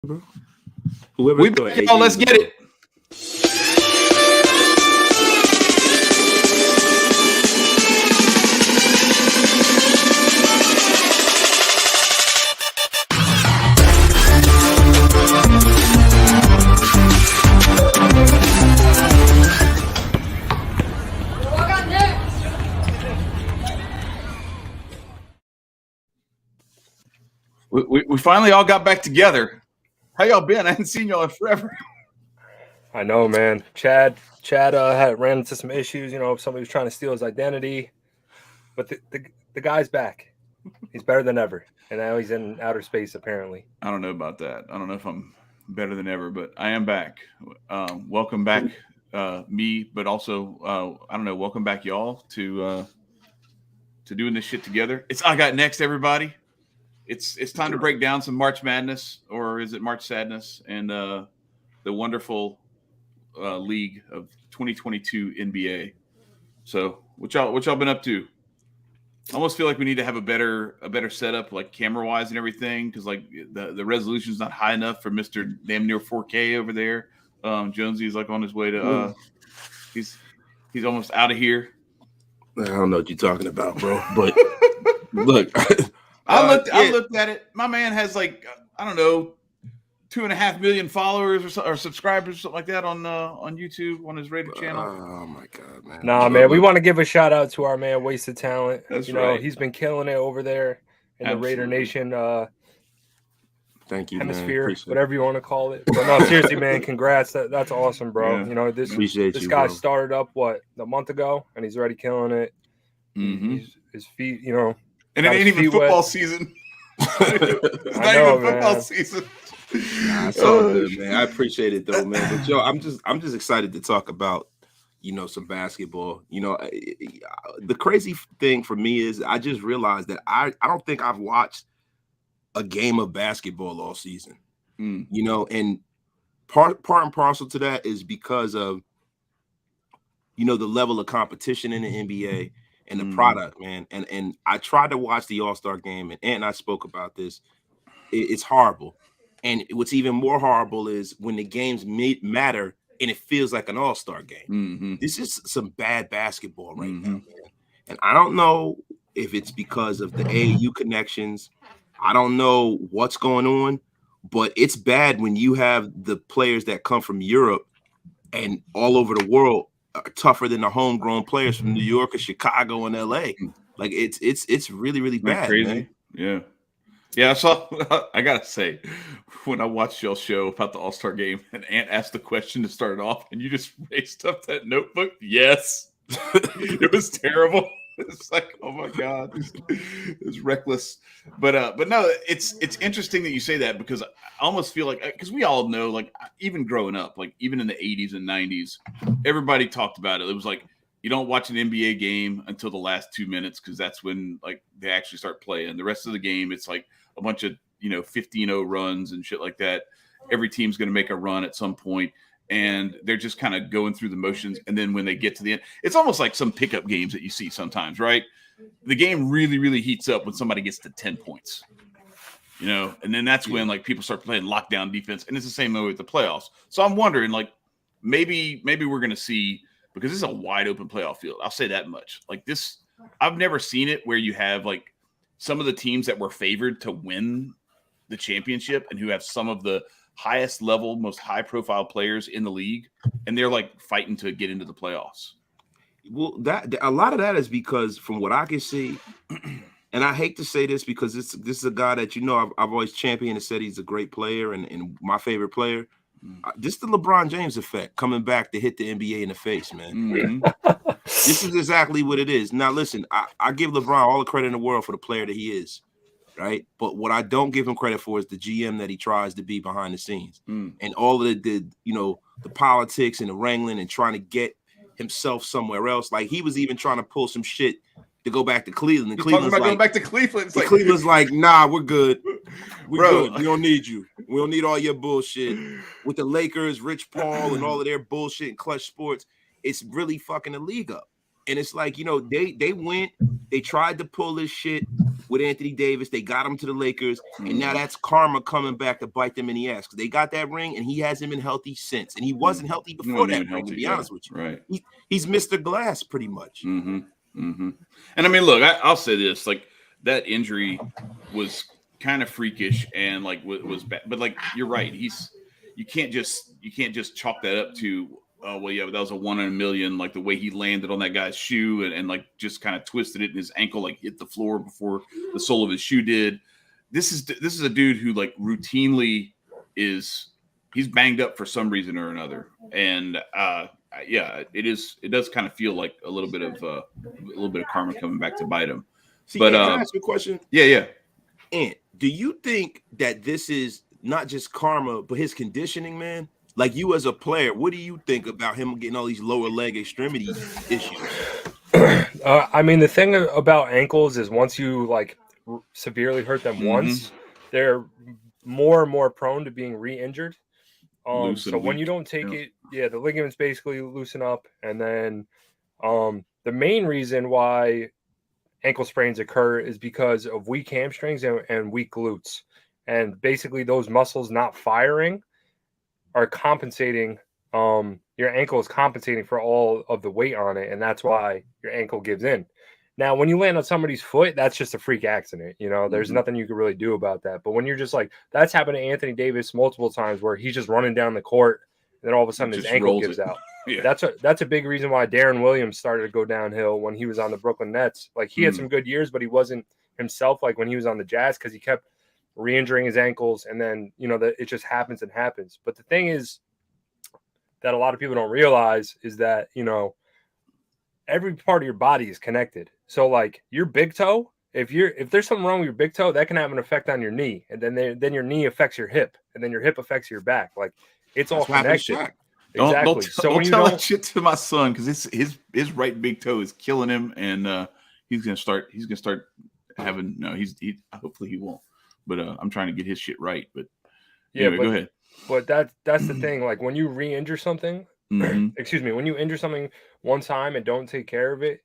bro. Whoever let's get it. We finally all got back together. How y'all been? I haven't seen y'all in forever. I know, man. Chad had ran into some issues. Somebody was trying to steal his identity, but the guy's back. He's better than ever, and now he's in outer space. Apparently, I don't know about that. I don't know if I'm better than ever, but I am back. Welcome back, me, but also I don't know. Welcome back, y'all, to doing this shit together. It's I Got Next, everybody. It's time to break down some March Madness, or is it March Sadness, and the wonderful league of 2022 NBA. So what y'all been up to? I almost feel like we need to have a better setup, like camera wise and everything, because like the resolution's not high enough for Mr. damn near 4K over there. Jonesy is like on his way to he's almost out of here. I don't know what you're talking about, bro. But look, I looked at it. My man has like I don't know 2.5 million followers or subscribers or something like that on YouTube on his rated channel. Oh my god, man! Nah, man, we want to give a shout out to our man, Wasted Talent. That's right. He's been killing it over there in the Raider Nation. Thank you, hemisphere, man. whatever you want to call it. But no, seriously, man, congrats. That's awesome, bro. Yeah. This guy bro. started up a month ago, and he's already killing it. Mm-hmm. His feet, and it ain't even football season. It's not even football season. Nah, it's all good, man. I appreciate it though, man. But yo, I'm just excited to talk about some basketball. The crazy thing for me is I just realized that I don't think I've watched a game of basketball all season. And part and parcel to that is because of the level of competition in the NBA and the product, man. And I tried to watch the All-Star game, and I spoke about this. It's horrible. And what's even more horrible is when the games matter and it feels like an all-star game. Mm-hmm. This is some bad basketball right now, man. And I don't know if it's because of the AAU connections. I don't know what's going on, but it's bad when you have the players that come from Europe and all over the world are tougher than the homegrown players from New York or Chicago and LA. Like it's really, really bad. Crazy. Man. Yeah, I gotta say, when I watched y'all show about the All-Star game and Ant asked the question to start it off and you just raised up that notebook, yes. It was terrible. It's like, oh my God, it was reckless. But no, it's interesting that you say that because I almost feel like, because we all know, like even growing up, like even in the 80s and 90s, everybody talked about it. It was like, you don't watch an NBA game until the last 2 minutes because that's when like they actually start playing. The rest of the game, it's like a bunch of 15-0 runs and shit like that. Every team's going to make a run at some point, and they're just kind of going through the motions. And then when they get to the end, it's almost like some pickup games that you see sometimes, right? The game really, really heats up when somebody gets to 10 points, and then that's when like people start playing lockdown defense, and it's the same way with the playoffs. So I'm wondering, like maybe we're going to see. Because this is a wide open playoff field. I'll say that much. Like this, I've never seen it where you have like some of the teams that were favored to win the championship and who have some of the highest level, most high profile players in the league. And they're like fighting to get into the playoffs. Well, that a lot of that is because from what I can see, and I hate to say this because this is a guy that I've always championed and said he's a great player and my favorite player. This is the LeBron James effect coming back to hit the NBA in the face, man. Mm-hmm. This is exactly what it is. Now, listen, I give LeBron all the credit in the world for the player that he is, right? But what I don't give him credit for is the GM that he tries to be behind the scenes and all of the politics and the wrangling and trying to get himself somewhere else. Like he was even trying to pull some shit to go back to Cleveland. And Cleveland's like, going back to Cleveland. It's Cleveland's like, nah, we're good. We're good. We don't need you. We don't need all your bullshit. With the Lakers, Rich Paul, and all of their bullshit and clutch sports, it's really fucking the league up. And it's like, they went, they tried to pull this shit with Anthony Davis. They got him to the Lakers, and now that's karma coming back to bite them in the ass because they got that ring, and he hasn't been healthy since, and he wasn't healthy before that ring. To be honest with you, right? He's Mr. Glass pretty much. And I mean, look, I'll say this: like that injury was kind of freakish and like was bad, but like you're right, you can't just chalk that up to. Well, yeah, but that was a 1 in a million. Like the way he landed on that guy's shoe and like just kind of twisted it, and his ankle like hit the floor before the sole of his shoe did. This is a dude who like routinely he's banged up for some reason or another, and yeah, it does kind of feel like a little bit of karma coming back to bite him. See, but can I ask you a question? Yeah. And do you think that this is not just karma, but his conditioning, man? Like you as a player, what do you think about him getting all these lower leg extremity issues? I mean, the thing about ankles is once you like severely hurt them once, they're more and more prone to being re-injured. So when you don't take it, the ligaments basically loosen up, and then the main reason why ankle sprains occur is because of weak hamstrings and weak glutes, and basically those muscles not firing are compensating. Your ankle is compensating for all of the weight on it, and that's why your ankle gives in. Now, when you land on somebody's foot, that's just a freak accident. You know, there's nothing you can really do about that. But when you're just like, that's happened to Anthony Davis multiple times where he's just running down the court, and then all of a sudden his ankle gives out. That's a big reason why Darren Williams started to go downhill when he was on the Brooklyn Nets. Like he had some good years, but he wasn't himself like when he was on the Jazz because he kept re-injuring his ankles, and then that it just happens. But the thing is that a lot of people don't realize is that every part of your body is connected. So like your big toe, if there's something wrong with your big toe, that can have an effect on your knee, and then your knee affects your hip, and then your hip affects your back. Like it's all connected. Exactly. Don't tell that shit to my son because his right big toe is killing him, and he's gonna start having hopefully he won't. But I'm trying to get his shit right. But anyway, go ahead. But that's the thing. Like when you re-injure something, when you injure something one time and don't take care of it,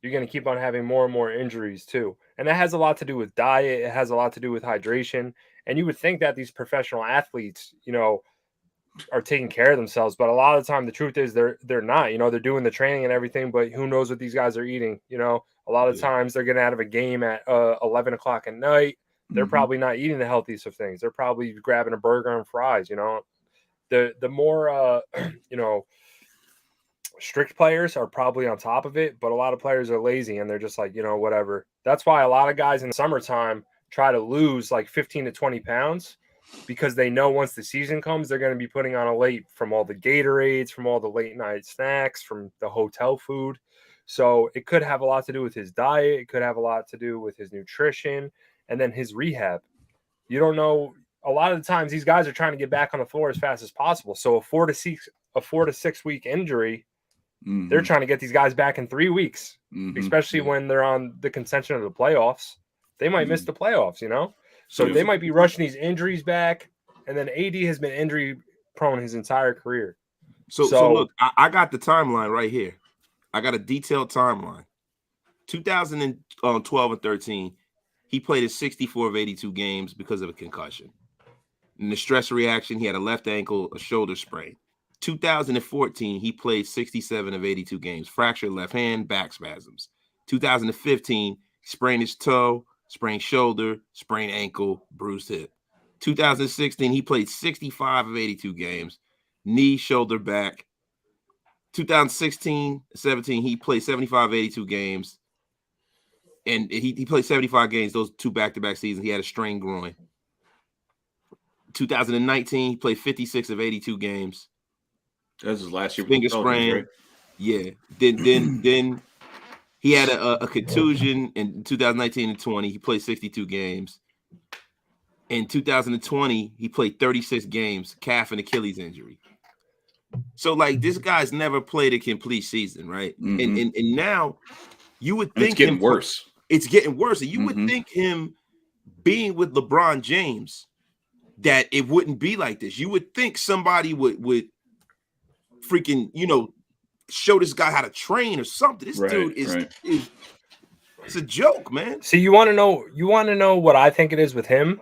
you're going to keep on having more and more injuries too. And that has a lot to do with diet. It has a lot to do with hydration. And you would think that these professional athletes, are taking care of themselves. But a lot of the time, the truth is they're not. They're doing the training and everything, but who knows what these guys are eating? A lot of times they're getting out of a game at 11 o'clock at night. They're probably not eating the healthiest of things. They're probably grabbing a burger and fries. The more strict players are probably on top of it, but a lot of players are lazy and they're just like, whatever. That's why a lot of guys in the summertime try to lose like 15 to 20 pounds because they know once the season comes, they're going to be putting on a weight from all the Gatorades, from all the late night snacks, from the hotel food. So it could have a lot to do with his diet. It could have a lot to do with his nutrition. And then his rehab. You don't know. A lot of the times these guys are trying to get back on the floor as fast as possible. So a 4 to 6 week injury, they're trying to get these guys back in 3 weeks, especially when they're on the contention of the playoffs. They might miss the playoffs, So they might be rushing these injuries back. And then AD has been injury prone his entire career. So look, I got the timeline right here. I got a detailed timeline. 2012 and 13. He played in 64 of 82 games because of a concussion. In the stress reaction, he had a left ankle, a shoulder sprain. 2014, he played 67 of 82 games, fractured left hand, back spasms. 2015, sprained his toe, sprained shoulder, sprained ankle, bruised hip. 2016, he played 65 of 82 games, knee, shoulder, back. 2016-17, he played 75 of 82 games. And he played 75 games, those two back-to-back seasons. He had a strained groin. 2019, he played 56 of 82 games. That was his last year. Finger sprain. Right? Yeah. Then he had a contusion in 2019 and 20. He played 62 games. In 2020, he played 36 games, calf and Achilles injury. So, like, this guy's never played a complete season, right? And now you would think it's getting worse. It's getting worse. And you would think him being with LeBron James that it wouldn't be like this. You would think somebody would freaking, show this guy how to train or something. This dude is It's a joke, man. See, you want to know what I think it is with him?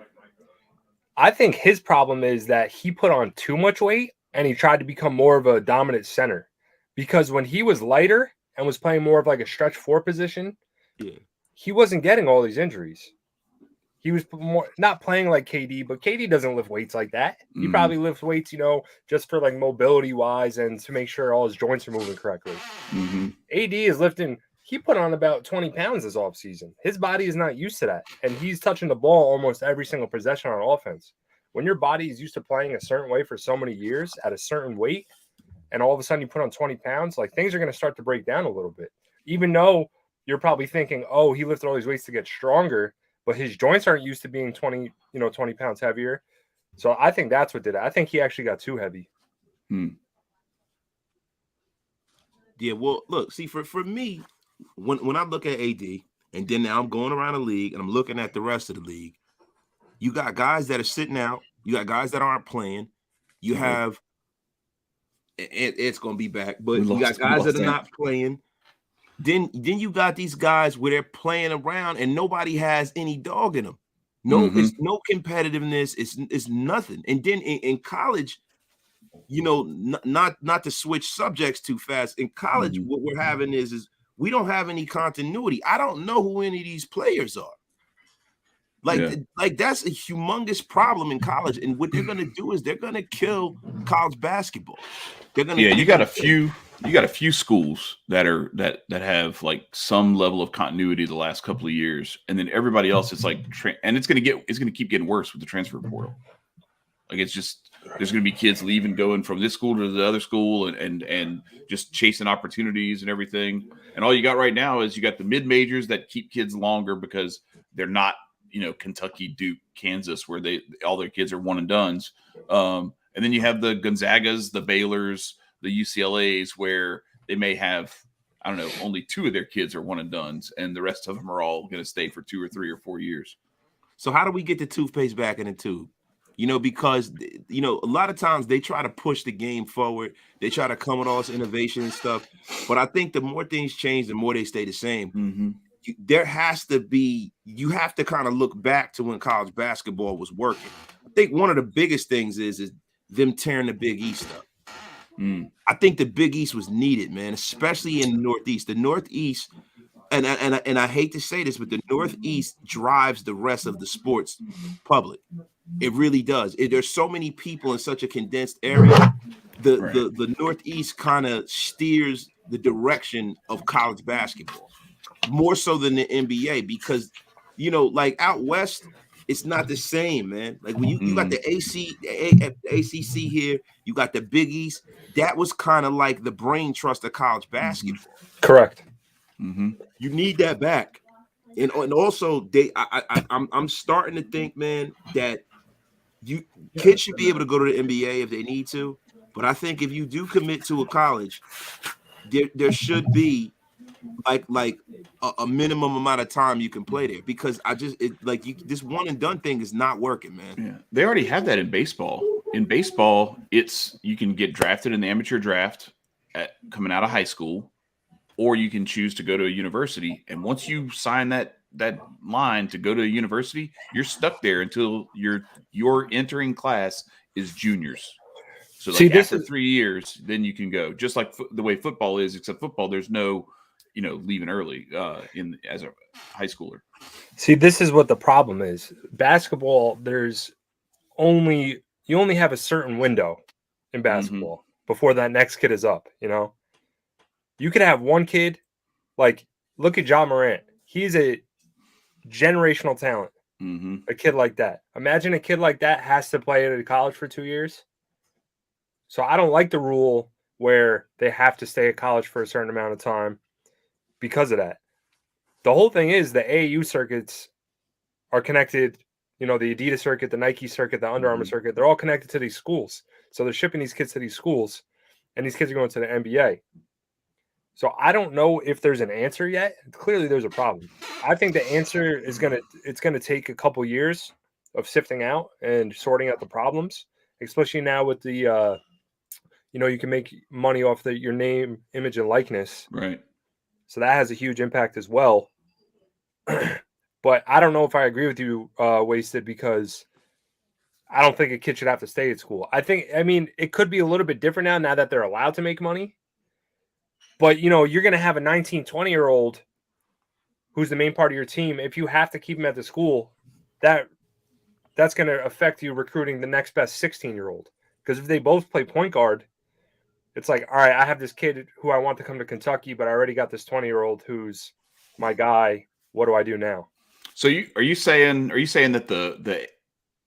I think his problem is that he put on too much weight and he tried to become more of a dominant center. Because when he was lighter and was playing more of like a stretch four position, Yeah. he wasn't getting all these injuries. He was more not playing like KD, but KD doesn't lift weights like that. He probably lifts weights, just for like mobility wise and to make sure all his joints are moving correctly. AD is lifting. He put on about 20 pounds this offseason. His body is not used to that. And he's touching the ball almost every single possession on offense. When your body is used to playing a certain way for so many years at a certain weight, and all of a sudden you put on 20 pounds, like things are going to start to break down a little bit. Even though you're probably thinking, oh, he lifted all these weights to get stronger, but his joints aren't used to being 20 pounds heavier. So I think that's what did it. I think he actually got too heavy. Yeah, well, look, see, for me, when I look at AD, and then now I'm going around the league and I'm looking at the rest of the league, you got guys that are sitting out, you got guys that aren't playing, you have it's going to be back, but you got guys that are not playing. Then you got these guys where they're playing around and nobody has any dog in them. No, it's no competitiveness. It's nothing. And then in college, not to switch subjects too fast. In college, what we're having is we don't have any continuity. I don't know who any of these players are. Like that's a humongous problem in college. And what they're gonna do is they're gonna kill college basketball. They're gonna you got a few schools that have like some level of continuity the last couple of years, and then everybody else is like and it's gonna keep getting worse with the transfer portal. Like it's just there's gonna be kids leaving, going from this school to the other school and just chasing opportunities and everything. And all you got right now is you got the mid majors that keep kids longer because they're not Kentucky, Duke, Kansas, where all their kids are one and dones. And then you have the Gonzagas, the Baylors, the UCLAs, where they may have, I don't know, only 2 of their kids are one and dones, and the rest of them are all going to stay for 2 or 3 or 4 years. So how do we get the toothpaste back in the tube? Because a lot of times they try to push the game forward. They try to come with all this innovation and stuff. But I think the more things change, the more they stay the same. There has to be, you have to kind of look back to when college basketball was working. I think one of the biggest things is them tearing the Big East up. I think the Big East was needed, man, especially in the Northeast. The Northeast, and I hate to say this, but the Northeast drives the rest of the sports public. It really does. There's so many people in such a condensed area. The Northeast kind of steers the direction of college basketball more so than the NBA because, like out west, it's not the same, man. Like when you got the ACC here, you got the Big East. That was kind of like the brain trust of college basketball. Correct. You need that back, and also I'm starting to think, man, that kids should be able to go to the NBA if they need to. But I think if you do commit to a college, there should be like a minimum amount of time you can play there because this one and done thing is not working, man. Yeah, they already have that in baseball. In baseball, you can get drafted in the amateur draft coming out of high school, or you can choose to go to a university. And once you sign that line to go to a university, you're stuck there until your entering class is juniors. So after 3 years, then you can go. Just like the way football is, except football, there's no leaving early as a high schooler. See, this is what the problem is. Basketball, you only have a certain window in basketball before that next kid is up, You could have one kid, like, look at Ja Morant. He's a generational talent. A kid like that. Imagine a kid like that has to play at a college for 2 years. So I don't like the rule where they have to stay at college for a certain amount of time because of that. The whole thing is the AAU circuits are connected, the Adidas circuit, the Nike circuit, the Under Armour circuit, they're all connected to these schools. So they're shipping these kids to these schools, and these kids are going to the NBA. So I don't know if there's an answer yet. Clearly there's a problem. I think the answer is it's going to take a couple years of sifting out and sorting out the problems, especially now with the, you can make money off your name, image, and likeness. Right. So that has a huge impact as well. But I don't know if I agree with you, Wasted, because I don't think a kid should have to stay at school. I mean, it could be a little bit different now that they're allowed to make money. But, you're going to have a 19, 20-year-old who's the main part of your team. If you have to keep him at the school, that's going to affect you recruiting the next best 16-year-old. Because if they both play point guard, it's like, all right, I have this kid who I want to come to Kentucky, but I already got this 20-year-old who's my guy. What do I do now? So are you saying that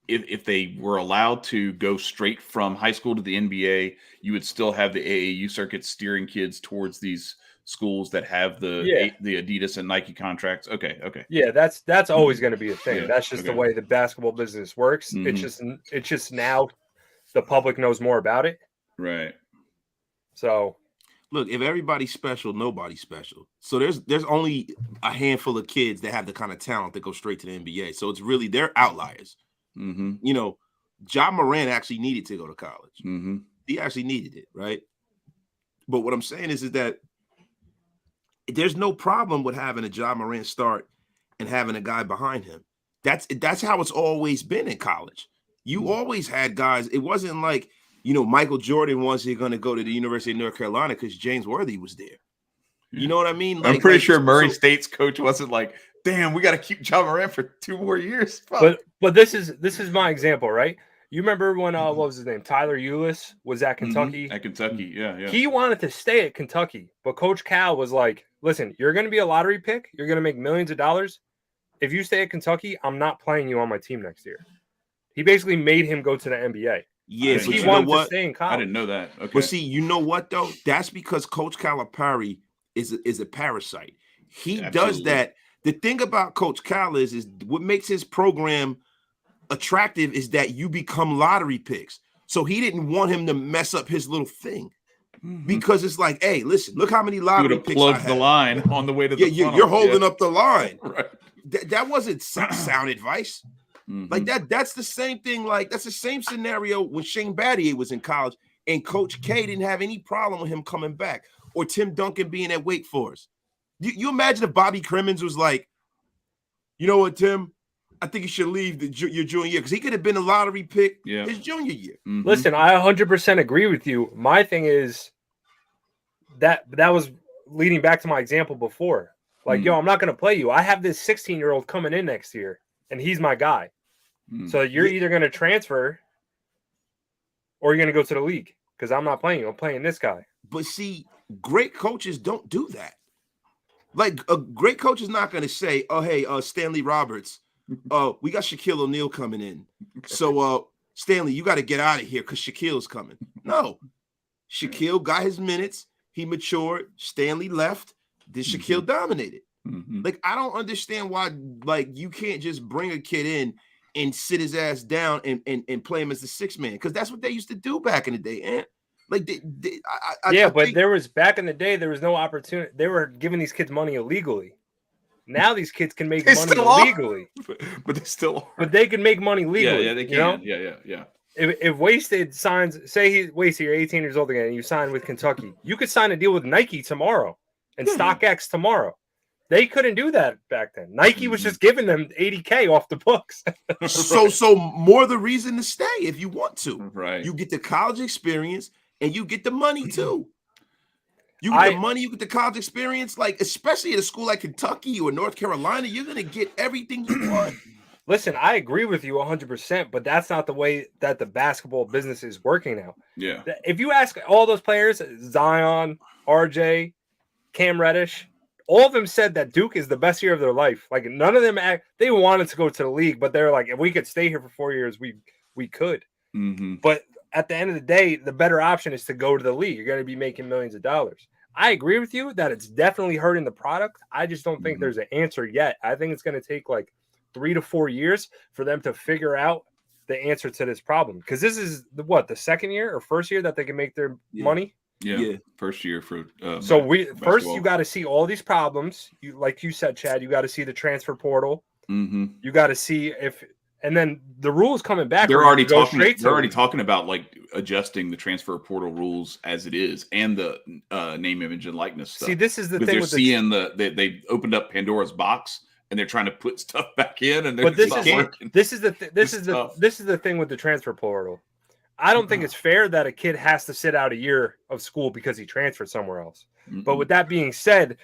if they were allowed to go straight from high school to the NBA, you would still have the AAU circuit steering kids towards these schools that have the Adidas and Nike contracts? Okay. Yeah, that's always going to be a thing. Yeah, That's just the way the basketball business works. Mhm. It's just now the public knows more about it. Right. So, look, if everybody's special, nobody's special. So there's only a handful of kids that have the kind of talent that go straight to the NBA. So it's really they're outliers. Mm-hmm. Ja Morant actually needed to go to college. Mm-hmm. He actually needed it, right? But what I'm saying is that there's no problem with having a Ja Morant start and having a guy behind him. That's how it's always been in college. You always had guys. It wasn't like, Michael Jordan was going to go to the University of North Carolina because James Worthy was there. You know what I mean? I'm pretty sure Murray State's coach wasn't like, damn, we got to keep Ja Morant for 2 more years. Fuck. But this is my example, right? You remember when what was his name? Tyler Ulis was at Kentucky. At Kentucky, yeah. He wanted to stay at Kentucky, but Coach Cal was like, "Listen, you're going to be a lottery pick. You're going to make millions of dollars. If you stay at Kentucky, I'm not playing you on my team next year." He basically made him go to the NBA. Yeah, but he wanted to stay in college. I didn't know that. Okay. But see, you know what though? That's because Coach Calipari is a parasite. He does that. The thing about Coach Cal is what makes his program attractive is that you become lottery picks. So he didn't want him to mess up his little thing because it's like, hey, listen, look how many lottery picks I have. The line on the way to the funnel. You're holding up the line. Right. That wasn't sound advice. Like that's the same thing. Like that's the same scenario when Shane Battier was in college and Coach K didn't have any problem with him coming back, or Tim Duncan being at Wake Forest. You imagine if Bobby Crimmins was like, you know what, Tim, I think you should leave your junior year because he could have been a lottery pick his junior year. Listen, I 100% agree with you. My thing is that was leading back to my example before. Like, yo, I'm not going to play you. I have this 16-year-old coming in next year, and he's my guy. So you're either going to transfer or you're going to go to the league because I'm not playing you. I'm playing this guy. But see, great coaches don't do that. Like, a great coach is not going to say, oh, hey, Stanley Roberts, we got Shaquille O'Neal coming in. So, Stanley, you got to get out of here because Shaquille's coming. No. Shaquille got his minutes. He matured. Stanley left. Then Shaquille dominated. Like, I don't understand why, like, you can't just bring a kid in and sit his ass down and play him as the sixth man, because that's what they used to do back in the day, and like but there was back in the day there was no opportunity. They were giving these kids money illegally. Now these kids can make money legally, but they still are. But they can make money legally. Yeah, they can. Yeah. If Wasted signs, say Wasted, you're 18 years old again, and you sign with Kentucky, you could sign a deal with Nike tomorrow and StockX tomorrow. They couldn't do that back then. Nike was just giving them $80K off the books. So more the reason to stay if you want to. Right. You get the college experience and you get the money too. You get the money, you get the college experience, like especially at a school like Kentucky or North Carolina, you're gonna get everything you want. Listen, I agree with you 100%, but that's not the way that the basketball business is working now. Yeah. If you ask all those players, Zion, RJ, Cam Reddish, all of them said that Duke is the best year of their life. Like none of them they wanted to go to the league, but they're like, if we could stay here for 4 years, we could. But at the end of the day, the better option is to go to the league. You're going to be making millions of dollars. I agree with you that it's definitely hurting the product. I just don't think there's an answer yet. I think it's going to take like 3 to 4 years for them to figure out the answer to this problem. Because this is the second year or first year that they can make their money. Yeah, first year for first you got to see all these problems. Like you said, Chad, you got to see the transfer portal. You got to see and then the rules coming back. They're already talking about like adjusting the transfer portal rules as it is, and the name, image, and likeness stuff. See, this is the thing. They're seeing they opened up Pandora's box, and they're trying to put stuff back in, and But this is the thing with the transfer portal. I don't think it's fair that a kid has to sit out a year of school because he transferred somewhere else. But with that being said,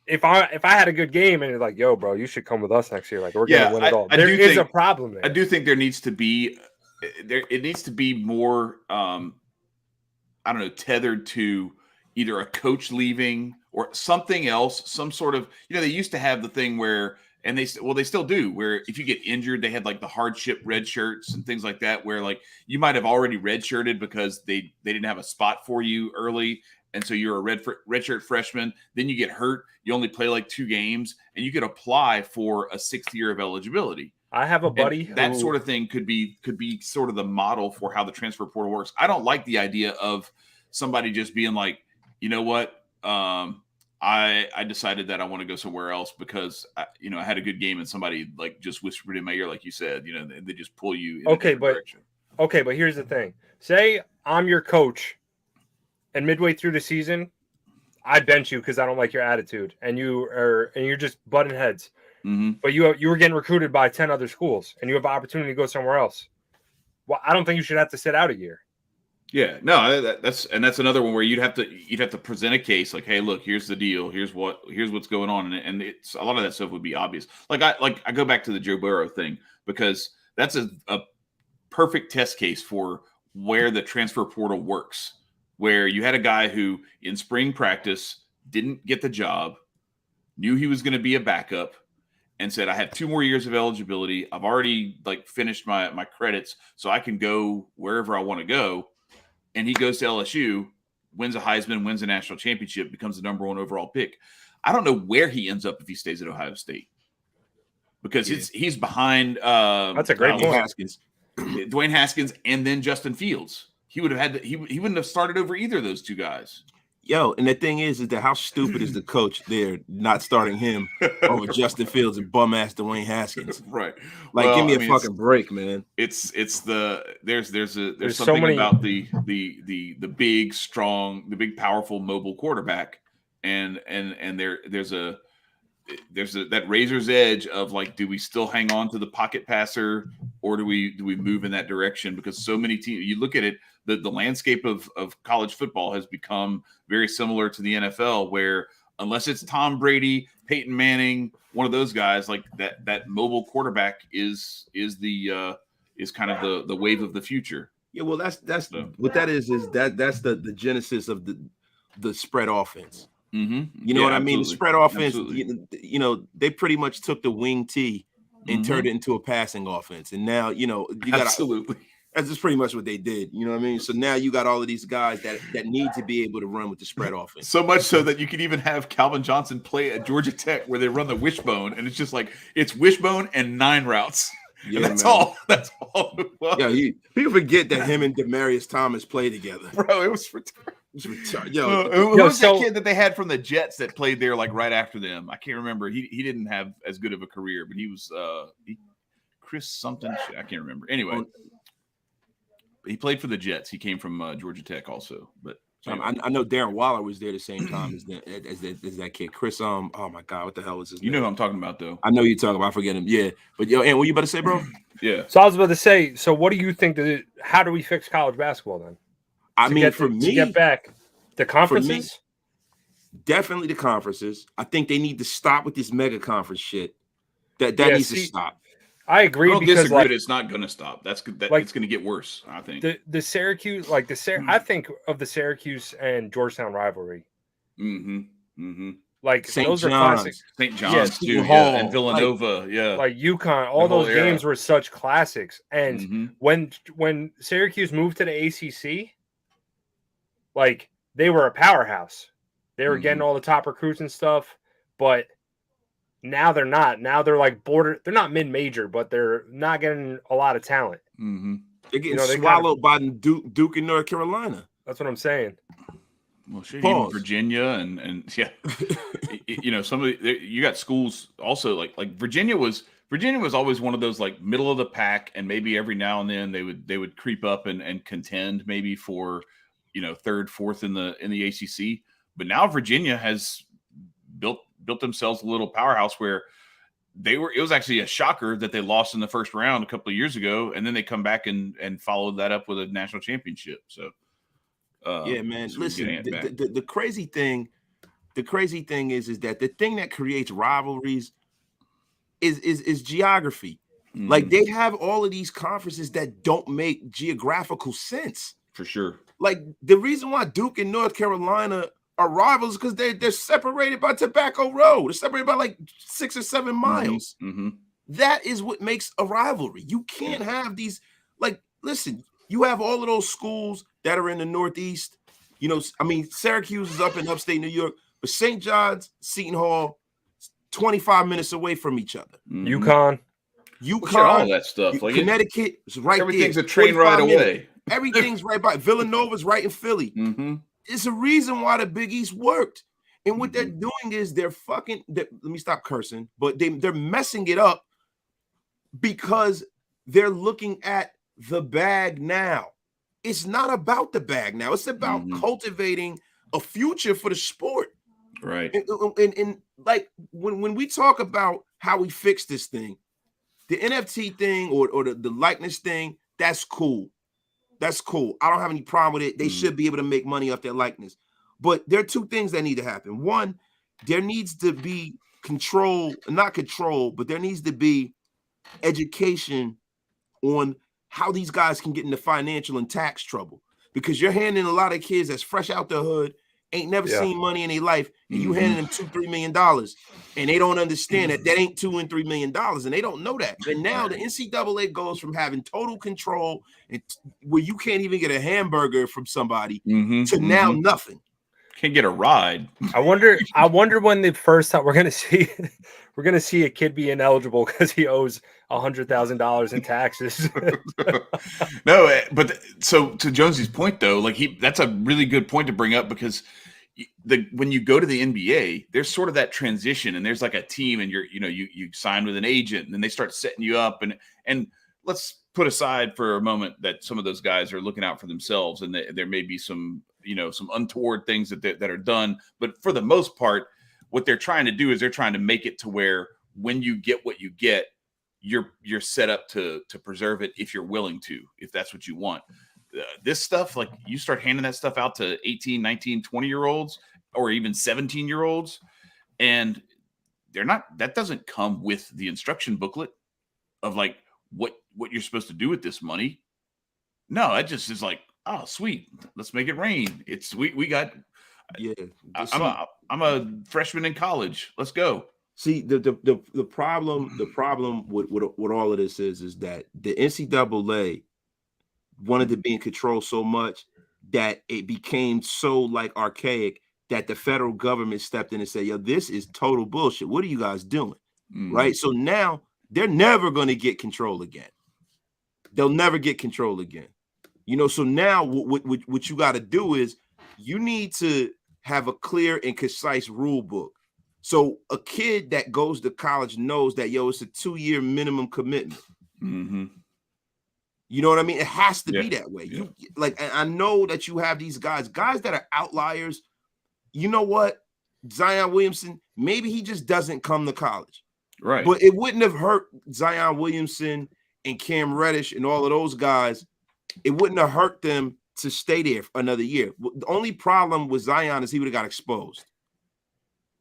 if I had a good game and you're like, yo, bro, you should come with us next year, like we're gonna win it all. There is a problem there. I do think there needs to be more I don't know, tethered to either a coach leaving or something else, some sort of, they used to have the thing where, and they still do, where if you get injured, they had like the hardship red shirts and things like that, where like you might have already redshirted because they didn't have a spot for you early. And so you're a redshirt freshman, then you get hurt, you only play like 2 games, and you could apply for a 6th year of eligibility. I have a buddy that sort of thing could be sort of the model for how the transfer portal works. I don't like the idea of somebody just being like, you know what, I decided that I want to go somewhere else because I had a good game and somebody like just whispered in my ear, like you said, they just pull you in a different direction. Okay, but here's the thing. Say I'm your coach, and midway through the season, I bench you because I don't like your attitude, and you're just butting heads. Mm-hmm. But you were getting recruited by 10 other schools, and you have an opportunity to go somewhere else. Well, I don't think you should have to sit out a year. Yeah, no, that's another one where you'd have to present a case like, hey, look, here's the deal, here's what's going on, and it's a lot of that stuff would be obvious. I go back to the Joe Burrow thing because that's a perfect test case for where the transfer portal works, where you had a guy who in spring practice didn't get the job, knew he was going to be a backup, and said, I have 2 more years of eligibility. I've already finished my credits, so I can go wherever I want to go. And he goes to LSU, wins a Heisman, wins a national championship, becomes the number 1 overall pick. I don't know where he ends up if he stays at Ohio State, because he's behind. That's a great point. Dwayne Haskins, and then Justin Fields. He would have he wouldn't have started over either of those 2 guys. Yo, and the thing is that how stupid is the coach there not starting him over Justin Fields and bum ass Dwayne Haskins? Right. Like, give me a fucking break, man. There's something about the big, strong, the big, powerful, mobile quarterback, and there's that razor's edge of like, do we still hang on to the pocket passer, or do we move in that direction? Because so many teams, you look at it, the landscape of college football has become very similar to the NFL, where unless it's Tom Brady, Peyton Manning, one of those guys, like that mobile quarterback is kind of the wave of the future. Yeah, well, that's what that is that's the genesis of the spread offense. Mm-hmm. You know what I mean? The spread offense, they pretty much took the wing T and turned it into a passing offense. And now, you got absolutely. That's just pretty much what they did. You know what I mean? So now you got all of these guys that need to be able to run with the spread offense. So much so that you can even have Calvin Johnson play at Georgia Tech where they run the wishbone, and it's just like it's wishbone and 9 routes. Yeah, that's all. That's all it was. Yeah, people forget that him and Demaryius Thomas play together. Bro, it was retarded. Yo, who was that kid that they had from the Jets that played there like right after them? I can't remember. He didn't have as good of a career, but he was Chris something. I can't remember. Anyway, he played for the Jets. He came from Georgia Tech also. But anyway. I know Darren Waller was there the same time as that kid. Chris, oh my God, what the hell was his name? You know who I'm talking about, though. I know you're talking about. I forget him. Yeah, but yo, and what you about to say, bro? Yeah. So I was about to say. So what do you think how do we fix college basketball then? To get back the conferences, definitely the conferences. I think they need to stop with this mega conference shit. That needs to stop. I agree. I don't because disagree. It's not going to stop. It's going to get worse. I think the Syracuse, I think of the Syracuse and Georgetown rivalry. Mm-hmm. Mm-hmm. Like St. those John's. are classic. St. John's too, and Villanova, like UConn. All those games were such classics. And when Syracuse moved to the ACC, like they were a powerhouse. They were getting all the top recruits and stuff, but now they're not. Now they're like they're not mid-major, but they're not getting a lot of talent. Mm-hmm. They're getting swallowed by Duke and North Carolina. That's what I'm saying. Well, shit, even Virginia and yeah, you got schools also like Virginia was always one of those like middle of the pack, and maybe every now and then they would creep up and contend maybe for 3rd, 4th in the ACC. But now Virginia has built themselves a little powerhouse where it was actually a shocker that they lost in the first round a couple of years ago, and then they come back and followed that up with a national championship. So yeah, man. so we Listen, get Ant back. the crazy thing is that the thing that creates rivalries is geography. Like they have all of these conferences that don't make geographical sense. For sure. Like the reason why Duke and North Carolina are rivals because they're separated by Tobacco Road. They're separated by like 6 or 7 miles. That is what makes a rivalry. You can't have these, like, listen, you have all of those schools that are in the Northeast. You know, I mean, Syracuse is up in upstate New York, but St. John's, Seton Hall, 25 minutes away from each other. UConn, all that stuff. Like Connecticut is right everything's there. a train ride away. Everything's right by. Villanova's right in Philly. It's a reason why the Big East worked. And what they're doing is let me stop cursing, but they're messing it up because they're looking at the bag now. It's not about the bag now. It's about cultivating a future for the sport. Right. And like when we talk about how we fix this thing, the NFT thing or the likeness thing, that's cool. That's cool. I don't have any problem with it. They should be able to make money off their likeness. But there are 2 things that need to happen. One, there needs to be not control, but there needs to be education on how these guys can get into financial and tax trouble. Because you're handing a lot of kids that's fresh out the hood, ain't never seen money in their life, and you handing them $2-3 million, and they don't understand that ain't $2 and $3 million, and they don't know that. But now the NCAA goes from having total control and where you can't even get a hamburger from somebody to now nothing. Can't get a ride. I wonder when the first time we're gonna see a kid be ineligible because he owes $100,000 in taxes. No, but so to Jonesy's point though, like that's a really good point to bring up because when you go to the NBA, there's sort of that transition, and there's like a team, and you sign with an agent, and then they start setting you up, and let's put aside for a moment that some of those guys are looking out for themselves, and there may be some some untoward things that are done, but for the most part, what they're trying to do is they're trying to make it to where when you get what you get, you're set up to preserve it if you're willing to, if that's what you want. This stuff, like you start handing that stuff out to 18, 19, 20-year-olds or even 17-year-olds, and that doesn't come with the instruction booklet of like what you're supposed to do with this money. No, that just is like, oh, sweet, let's make it rain. It's we got I'm a freshman in college. Let's go. See, the problem with all of this is that the NCAA wanted to be in control so much that it became so like archaic that the federal government stepped in and said, yo, this is total bullshit. What are you guys doing? Right? So now they're never going to get control again. They'll never get control again. So now what you got to do is you need to have a clear and concise rule book. So a kid that goes to college knows that, yo, it's a 2-year minimum commitment. You know what I mean? It has to be that way. You like, I know that you have these guys that are outliers. You know what? Zion Williamson, maybe he just doesn't come to college. Right. But it wouldn't have hurt Zion Williamson and Cam Reddish and all of those guys. It wouldn't have hurt them to stay there for another year. The only problem with Zion is he would have got exposed.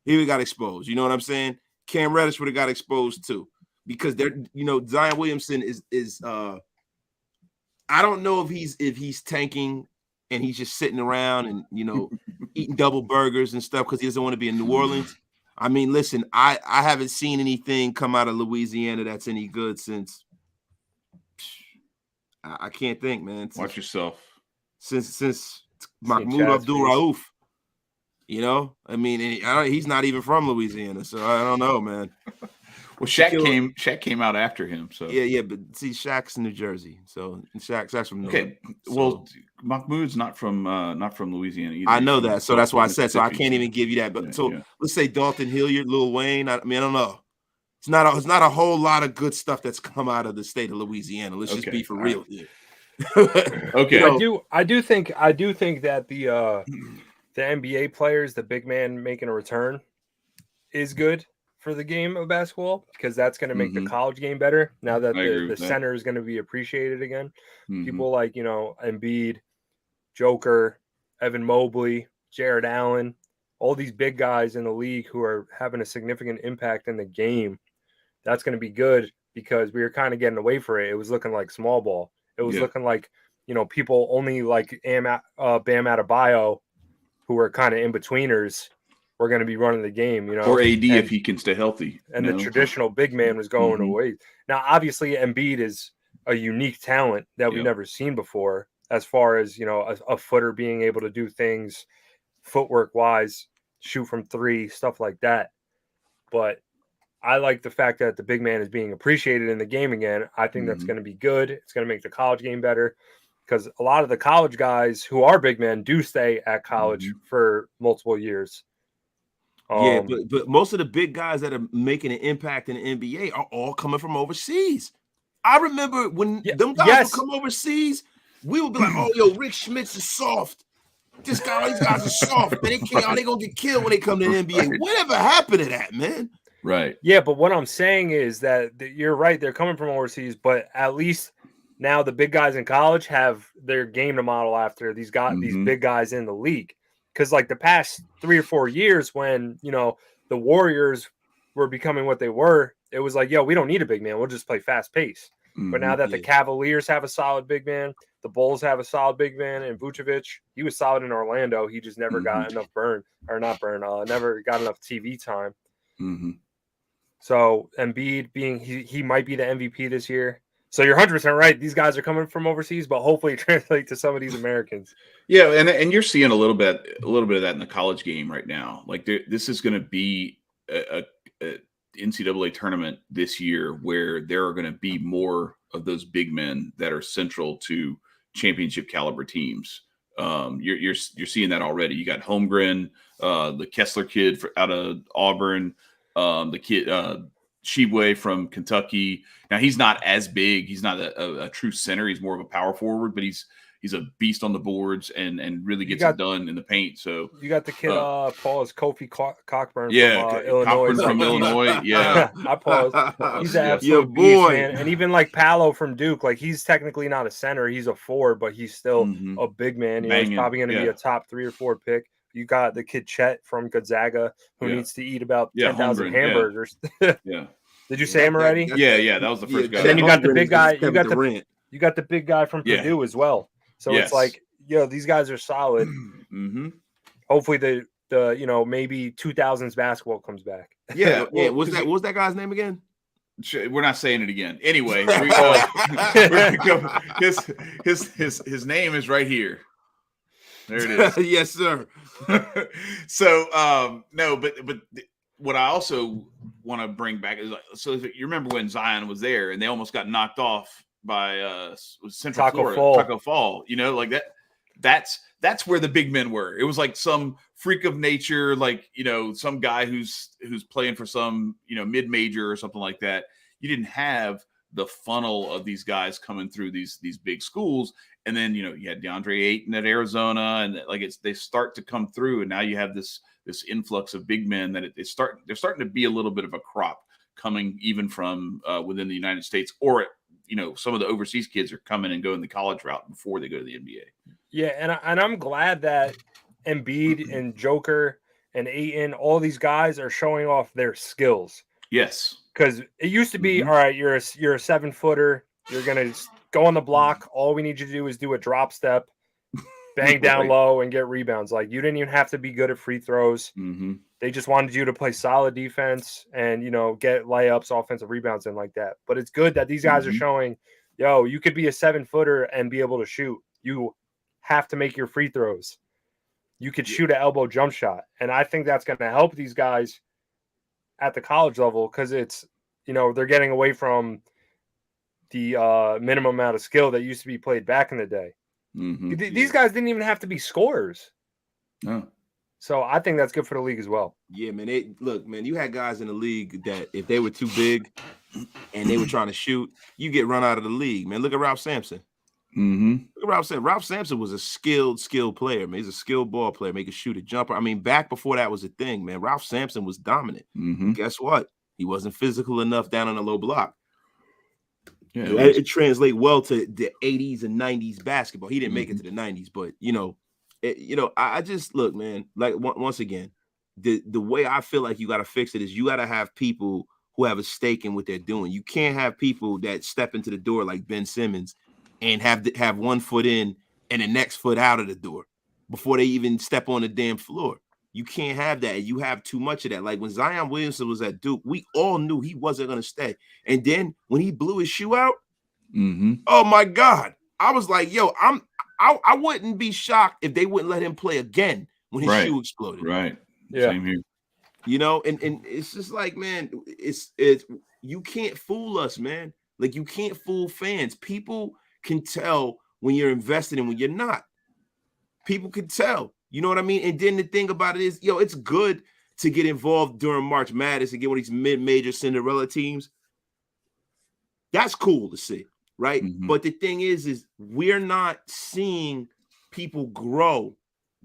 You know what I'm saying? Cam Reddish would have got exposed too, because Zion Williamson is I don't know if he's tanking and he's just sitting around and eating double burgers and stuff because he doesn't want to be in New Orleans. I mean, listen, I haven't seen anything come out of Louisiana that's any good since. I can't think, man. Watch yourself. Since Mahmoud Abdul-Rauf, I mean, he's not even from Louisiana, so I don't know, man. Well, Shaq came out after him, so yeah, but see, Shaq's in New Jersey, so Shaq's from New York. Well, Mahmoud's not from Louisiana either. I know that, so that's why I said so. I can't even give you that, but let's say Dalton Hilliard, Lil Wayne. I don't know. It's not a whole lot of good stuff that's come out of the state of Louisiana. Let's just be for real here. Okay. I do think that the NBA players, the big man making a return, is good for the game of basketball because that's going to make the college game better now that the center is going to be appreciated again. People like, Embiid, Joker, Evan Mobley, Jared Allen, all these big guys in the league who are having a significant impact in the game. That's going to be good because we were kind of getting away from it. It was looking like small ball. It was looking like, people only like Bam Adebayo, who are kind of in-betweeners, were going to be running the game, Or AD if he can stay healthy. And the traditional big man was going away. Now, obviously, Embiid is a unique talent that we've never seen before as far as, a footer being able to do things footwork-wise, shoot from three, stuff like that. But I like the fact that the big man is being appreciated in the game again. I think that's going to be good. It's going to make the college game better because a lot of the college guys who are big men do stay at college for multiple years. But most of the big guys that are making an impact in the NBA are all coming from overseas. I remember when them guys would come overseas, we would be like, "Oh, yo, Rick Schmitz is soft. These guys are soft. Man, they gonna get killed when they come to the NBA." Whatever happened to that, man? Right. Yeah, but what I'm saying is that you're right. They're coming from overseas, but at least now the big guys in college have their game to model after these big guys in the league. Because like the past 3 or 4 years when, the Warriors were becoming what they were, it was like, yo, we don't need a big man. We'll just play fast pace. But now that the Cavaliers have a solid big man, the Bulls have a solid big man, and Vucevic, he was solid in Orlando. He just never got enough never got enough TV time. So Embiid he might be the MVP this year. So you're 100% right. These guys are coming from overseas, but hopefully translate to some of these Americans. Yeah, and you're seeing a little bit of that in the college game right now. Like this is going to be a NCAA tournament this year where there are going to be more of those big men that are central to championship caliber teams. You're seeing that already. You got Holmgren, the Kessler kid out of Auburn, the kid Shibwe from Kentucky. Now he's not as big. He's not a true center. He's more of a power forward, but he's a beast on the boards and really gets it done in the paint. So you got the kid Paul's Kofi Cockburn from Illinois. From Illinois. Yeah. I pause. He's an absolute beast, man. And even like Paolo from Duke, like he's technically not a center, he's a forward, but he's still a big man. He's probably going to be a top 3 or 4 pick. You got the kid Chet from Gonzaga who needs to eat about 10,000 hamburgers. Yeah. Did you say him already? Yeah, that was the first guy. And then you got the big guy. You got the big guy from Purdue as well. So it's like, these guys are solid. Hopefully the maybe 2000s basketball comes back. Yeah. What was that guy's name again? We're not saying it again. Anyway, his name is right here. There it is. Yes, sir. So no, but what I also want to bring back is so if you remember when Zion was there and they almost got knocked off by Central Florida, Taco Fall, like that. That's where the big men were. It was like some freak of nature, like some guy who's playing for some mid-major or something like that. You didn't have the funnel of these guys coming through these big schools, and then you had DeAndre Ayton at Arizona, and they start to come through, and now you have this influx of big men that they're starting to be a little bit of a crop coming even from within the United States, or some of the overseas kids are coming and going the college route before they go to the NBA. Yeah, and I'm glad that Embiid and Joker and Ayton, all these guys are showing off their skills. Yes, because it used to be all right. You're a 7-footer. You're gonna go on the block. All we need you to do is do a drop step, bang down low, and get rebounds. Like you didn't even have to be good at free throws. They just wanted you to play solid defense and get layups, offensive rebounds, and like that. But it's good that these guys are showing, you could be a 7-footer and be able to shoot. You have to make your free throws. You could shoot an elbow jump shot, and I think that's going to help these guys at the college level because it's they're getting away from the minimum amount of skill that used to be played back in the day. These guys didn't even have to be scorers. No. So I think that's good for the league as well. Yeah, man. You had guys in the league that if they were too big and they were trying to shoot, you get run out of the league, man. Look at Ralph Sampson. Look at Ralph Sampson. Ralph Sampson was a skilled player, man. He's a skilled ball player, make a shoot a jumper. I mean, back before that was a thing, man. Ralph Sampson was dominant. Guess what? He wasn't physical enough down on the low block. Yeah, It translates well to the 80s and 90s basketball. He didn't make it to the 90s, but I just look, man, like once again, the way I feel like you got to fix it is you got to have people who have a stake in what they're doing. You can't have people that step into the door like Ben Simmons and have 1 foot in and the next foot out of the door before they even step on the damn floor. You can't have that. You have too much of that. Like when Zion Williamson was at Duke, we all knew he wasn't going to stay. And then when he blew his shoe out, oh my God, I was like, yo, I wouldn't be shocked if they wouldn't let him play again when his shoe exploded. Right. Yeah. Same here. And it's just like, man, it's you can't fool us, man. Like you can't fool fans. People can tell when you're invested and when you're not. People can tell. You know what I mean? And then the thing about it is, it's good to get involved during March Madness and get one of these mid-major Cinderella teams. That's cool to see, right? But the thing is we're not seeing people grow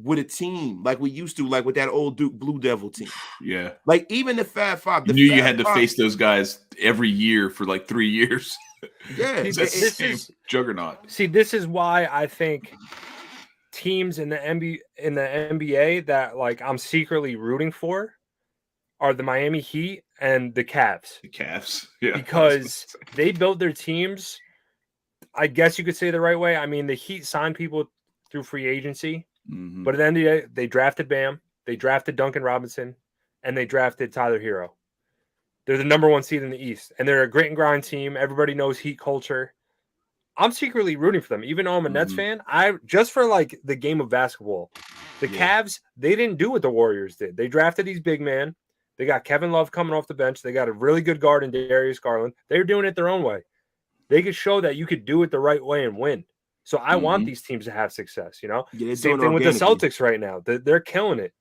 with a team like we used to, like with that old Duke Blue Devil team. Yeah. Like even the Fab Five. You knew you had to face those guys every year for like 3 years. Yeah. This is juggernaut. See, this is why I think teams in the NBA that like I'm secretly rooting for are the Miami Heat and the Cavs. The Cavs, yeah, because they built their teams, I guess you could say the right way. I mean, the Heat signed people through free agency, but at the end of the day, they drafted Bam, they drafted Duncan Robinson, and they drafted Tyler Hero. They're the number 1 seed in the East, and they're a grit and grind team. Everybody knows Heat culture. I'm secretly rooting for them, even though I'm a Nets fan. I just for like the game of basketball. The Cavs, they didn't do what the Warriors did. They drafted these big men. They got Kevin Love coming off the bench. They got a really good guard in Darius Garland. They're doing it their own way. They could show that you could do it the right way and win. So I want these teams to have success. Same thing with the Celtics right now. They're killing it.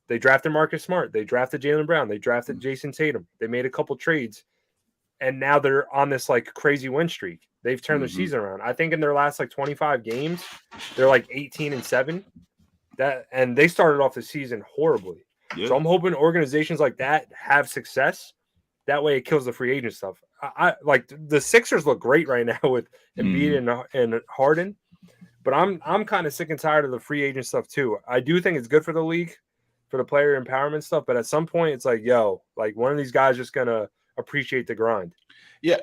They drafted Marcus Smart. They drafted Jaylen Brown. They drafted Jason Tatum. They made a couple trades, and now they're on this like crazy win streak. They've turned their season around. I think in their last like 25 games, they're like 18-7. And they started off the season horribly. Yeah. So I'm hoping organizations like that have success. That way it kills the free agent stuff. I like the Sixers look great right now with Embiid and Harden, but I'm kind of sick and tired of the free agent stuff too. I do think it's good for the league, for the player empowerment stuff, but at some point it's like, like one of these guys just gonna appreciate the grind. Yeah,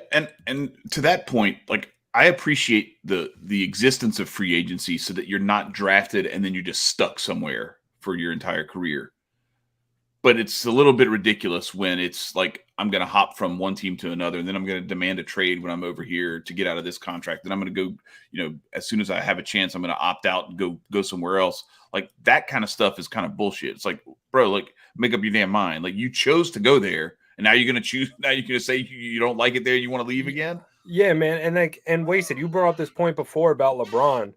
and to that point, like I appreciate the existence of free agency so that you're not drafted and then you're just stuck somewhere for your entire career. But it's a little bit ridiculous when it's like I'm going to hop from one team to another, and then I'm going to demand a trade when I'm over here to get out of this contract. Then I'm going to go, as soon as I have a chance, I'm going to opt out and go somewhere else. Like that kind of stuff is kind of bullshit. It's like, bro, like make up your damn mind. Like you chose to go there, and now you're going to choose. Now you're going to say you don't like it there. You want to leave again? Yeah, man. And Wasted, you brought up this point before about LeBron.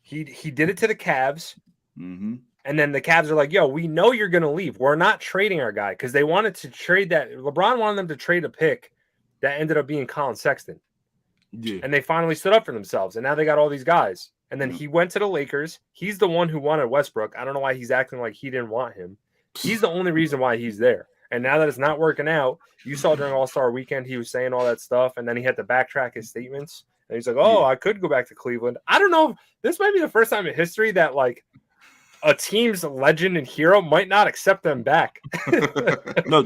He did it to the Cavs. Mm-hmm. And then the Cavs are like, yo, we know you're going to leave. We're not trading our guy because they wanted to trade that. LeBron wanted them to trade a pick that ended up being Colin Sexton. Yeah. And they finally stood up for themselves. And now they got all these guys. And then he went to the Lakers. He's the one who wanted Westbrook. I don't know why he's acting like he didn't want him. He's the only reason why he's there. And now that it's not working out, you saw during All-Star Weekend, he was saying all that stuff. And then he had to backtrack his statements. And he's like, I could go back to Cleveland. I don't know. This might be the first time in history that, like, a team's legend and hero might not accept them back. No.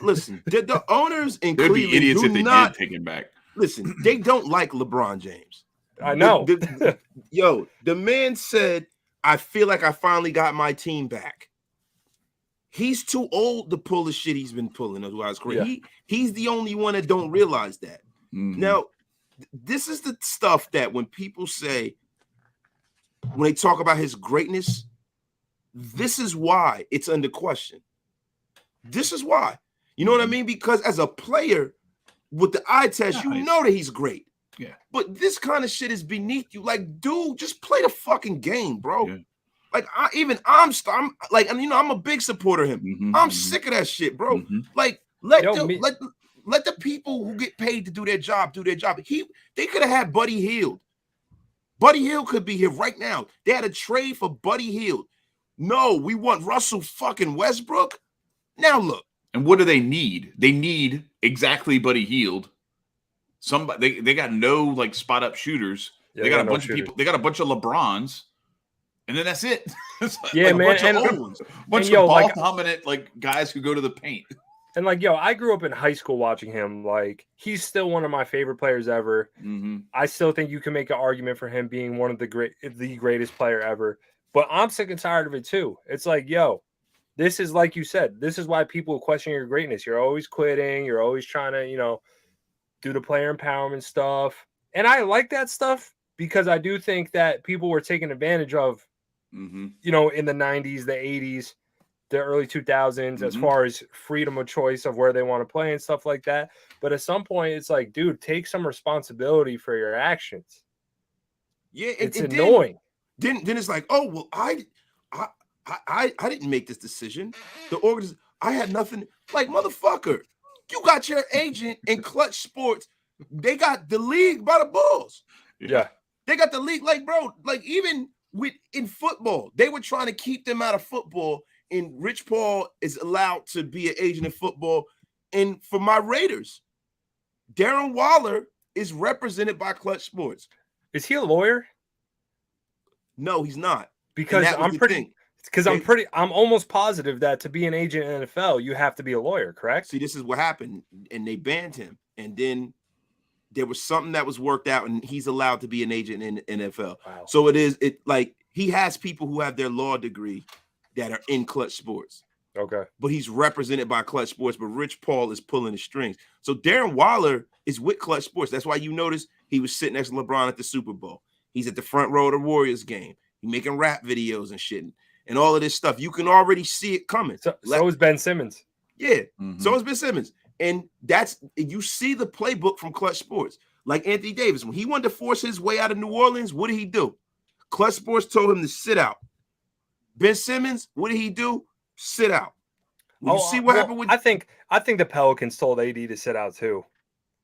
Listen, the owners in There'd Cleveland be idiots do if they not did take him back. Listen. They don't like LeBron James. I know. The man said, "I feel like I finally got my team back." He's too old to pull the shit he's been pulling. Otherwise, he's the only one that don't realize that. Mm-hmm. Now, this is the stuff that when people say, when they talk about his greatness, this is why it's under question. This is why. You know what I mean? Because as a player with the eye test, you know that he's great. Yeah. But this kind of shit is beneath you. Like, dude, just play the fucking game, bro. Yeah. Like, I'm a big supporter of him. Mm-hmm, I'm sick of that shit, bro. Mm-hmm. Like, let the people who get paid to do their job do their job. They could have had Buddy Hield. Buddy Hield could be here right now. They had a trade for Buddy Hield. No, we want Russell fucking Westbrook. Now look, And what do they need? They need exactly Buddy Hield. Somebody they got no like spot up shooters. Yeah, they got a no bunch of people. They got a bunch of LeBrons, and then that's it. Yeah, like man, a bunch and- of old ones, a bunch yo, of ball like- dominant like guys who go to the paint. And like, yo, I grew up in high school watching him. Like, he's still one of my favorite players ever. Mm-hmm. I still think you can make an argument for him being one of the greatest player ever. But I'm sick and tired of it too. It's like, yo, this is like you said. This is why people question your greatness. You're always quitting. You're always trying to, do the player empowerment stuff. And I like that stuff because I do think that people were taken advantage of, in the 90s, the 80s, the early 2000s, as far as freedom of choice of where they want to play and stuff like that. But at some point, it's like, dude, take some responsibility for your actions. Yeah, it's annoying. Then it's like, oh well, I didn't make this decision. I had nothing. Like, motherfucker, you got your agent in Clutch Sports. They got the league by the balls. Yeah. They got the league, like, bro, like even in football, they were trying to keep them out of football. And Rich Paul is allowed to be an agent in football. And for my Raiders, Darren Waller is represented by Clutch Sports. Is he a lawyer? No, he's not. Because I'm almost positive that to be an agent in the NFL, you have to be a lawyer, correct? See, this is what happened. And they banned him. And then there was something that was worked out, and he's allowed to be an agent in NFL. Wow. So he has people who have their law degree that are in Clutch Sports. Okay. But he's represented by Clutch Sports, but Rich Paul is pulling the strings. So Darren Waller is with Clutch Sports. That's why you notice he was sitting next to LeBron at the Super Bowl. He's at the front row of the Warriors game. He's making rap videos and shit and all of this stuff. You can already see it coming. So is Ben Simmons. Yeah. So is Ben Simmons. And you see the playbook from Clutch Sports. Like Anthony Davis, when he wanted to force his way out of New Orleans, what did he do? Clutch Sports told him to sit out. Ben Simmons, what did he do? Sit out. You see what happened with? I think the Pelicans told AD to sit out too,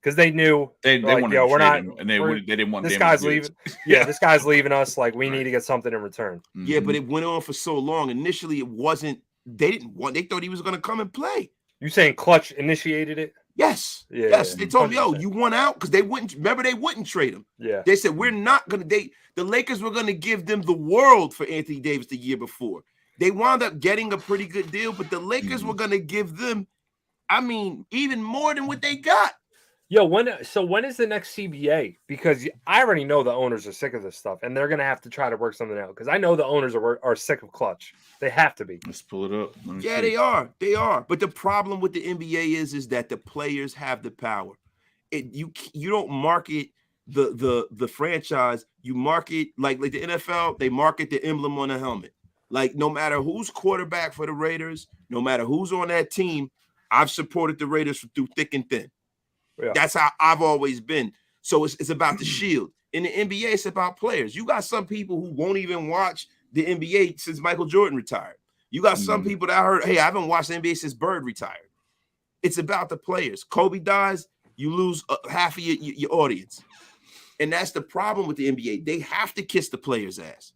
because they knew they like, wanted yo, to we're not. him, and they didn't want this guy's leaving. Yeah, this guy's leaving us. Like we need to get something in return. Yeah, but it went on for so long. Initially, it wasn't. They thought he was going to come and play. You saying Clutch initiated it? Yes. Yeah, yes. yeah, They told him, 100%. yo, you want out? Because they wouldn't trade him. Yeah. They said, we're not going to. The Lakers were going to give them the world for Anthony Davis the year before. They wound up getting a pretty good deal, but the Lakers were going to give them, even more than what they got. Yo, when is the next CBA? Because I already know the owners are sick of this stuff, and they're going to have to try to work something out. Because I know the owners are sick of Clutch. They have to be. Let's pull it up. Yeah, they are. They are. But the problem with the NBA is that the players have the power. You don't market the franchise. You market like the NFL. They market the emblem on the helmet. Like no matter who's quarterback for the Raiders, no matter who's on that team, I've supported the Raiders through thick and thin. Yeah. That's how I've always been. So it's about the shield. In the NBA, it's about players. You got some people who won't even watch the NBA since Michael Jordan retired. You got some people that heard, hey, I haven't watched the NBA since Bird retired. It's about the players. Kobe dies, you lose half of your audience. And that's the problem with the NBA. They have to kiss the players' ass.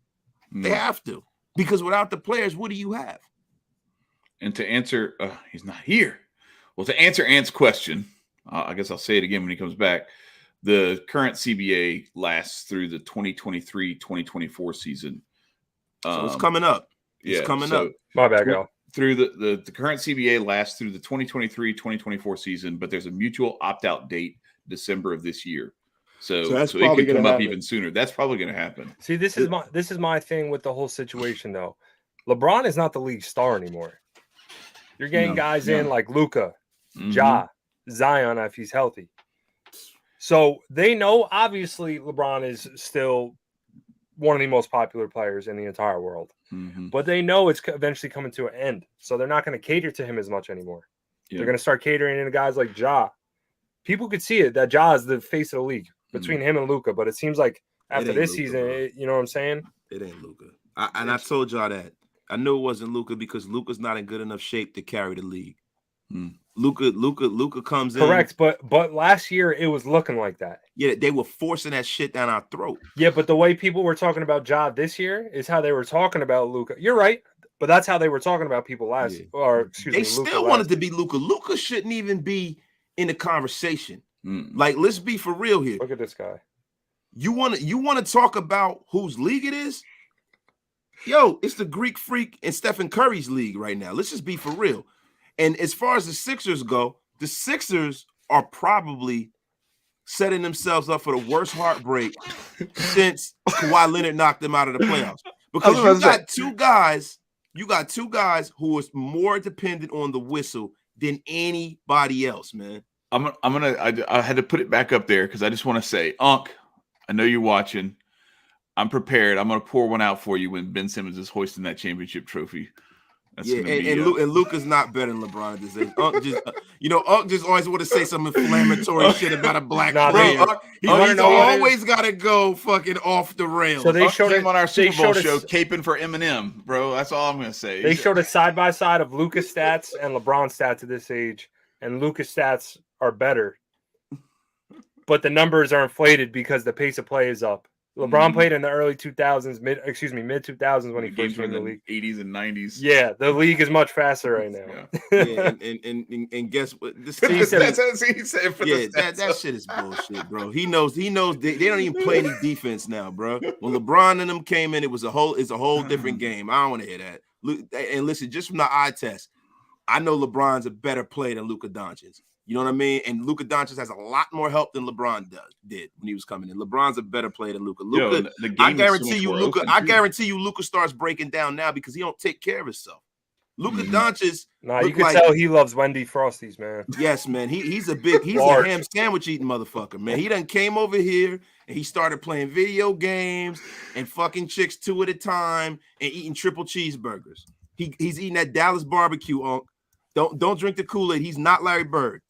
They have to. Because without the players, what do you have? And to answer, he's not here. Well, to answer Ant's question, I guess I'll say it again when he comes back. The current CBA lasts through the 2023-2024 season. So it's coming up. It's coming up. My bad, girl. Through the current CBA lasts through the 2023-2024 season, but there's a mutual opt-out date December of this year. So that's it probably could come gonna up happen. even sooner. That's probably going to happen. See, this is my thing with the whole situation, though. LeBron is not the league star anymore. You're getting guys in like Luka, Ja, Zion if he's healthy. So they know, obviously, LeBron is still one of the most popular players in the entire world. But they know it's eventually coming to an end. So they're not going to cater to him as much anymore. Yeah. They're going to start catering to guys like Ja. People could see it, that Ja is the face of the league between him and Luka. But it seems like after this season, you know what I'm saying? It ain't Luka. I told y'all that. I knew it wasn't Luka because Luka's not in good enough shape to carry the league. Luka comes in. Correct, but last year it was looking like that. Yeah, they were forcing that shit down our throat. Yeah, but the way people were talking about Ja this year is how they were talking about Luka. You're right. But that's how they were talking about people last, or excuse They me, Luka still wanted to be Luka. Luka shouldn't even be in the conversation. Like, let's be for real here. Look at this guy. You want to talk about whose league it is? Yo, it's the Greek Freak and Stephen Curry's league right now. Let's just be for real. And as far as the Sixers go, the Sixers are probably setting themselves up for the worst heartbreak since Kawhi Leonard knocked them out of the playoffs. Because you got two guys who are more dependent on the whistle than anybody else, man. I had to put it back up there because I just want to say, Unc, I know you're watching. I'm prepared. I'm going to pour one out for you when Ben Simmons is hoisting that championship trophy. That's and Luka's not better than LeBron at this age. Unc just always want to say some inflammatory shit about a black player. He's always got to go fucking off the rails. So they showed him on our Super Bowl show, caping for Eminem, bro. That's all I'm going to say. They showed a side-by-side of Luka's stats and LeBron's stats at this age, and Luka's stats are better. But the numbers are inflated because the pace of play is up. LeBron played in the early 2000s, mid 2000s when he first came in the league. 80s and 90s. Yeah, the league is much faster right now. And guess what? That's what he said for that shit is bullshit, bro. He knows they don't even play any defense now, bro. When LeBron and them came in, it's a whole different game. I don't want to hear that. And listen, just from the eye test, I know LeBron's a better player than Luka Doncic. You know what I mean? And Luka Doncic has a lot more help than LeBron did when he was coming in. LeBron's a better player than Luka. I guarantee you, Luka starts breaking down now because he don't take care of himself. Luka Doncic. Nah, you can tell he loves Wendy Frosties, man. Yes, man. He's a ham sandwich eating motherfucker, man. He done came over here and he started playing video games and fucking chicks 2 at a time and eating triple cheeseburgers. He's eating that Dallas barbecue, Unc. Don't drink the Kool-Aid. He's not Larry Bird.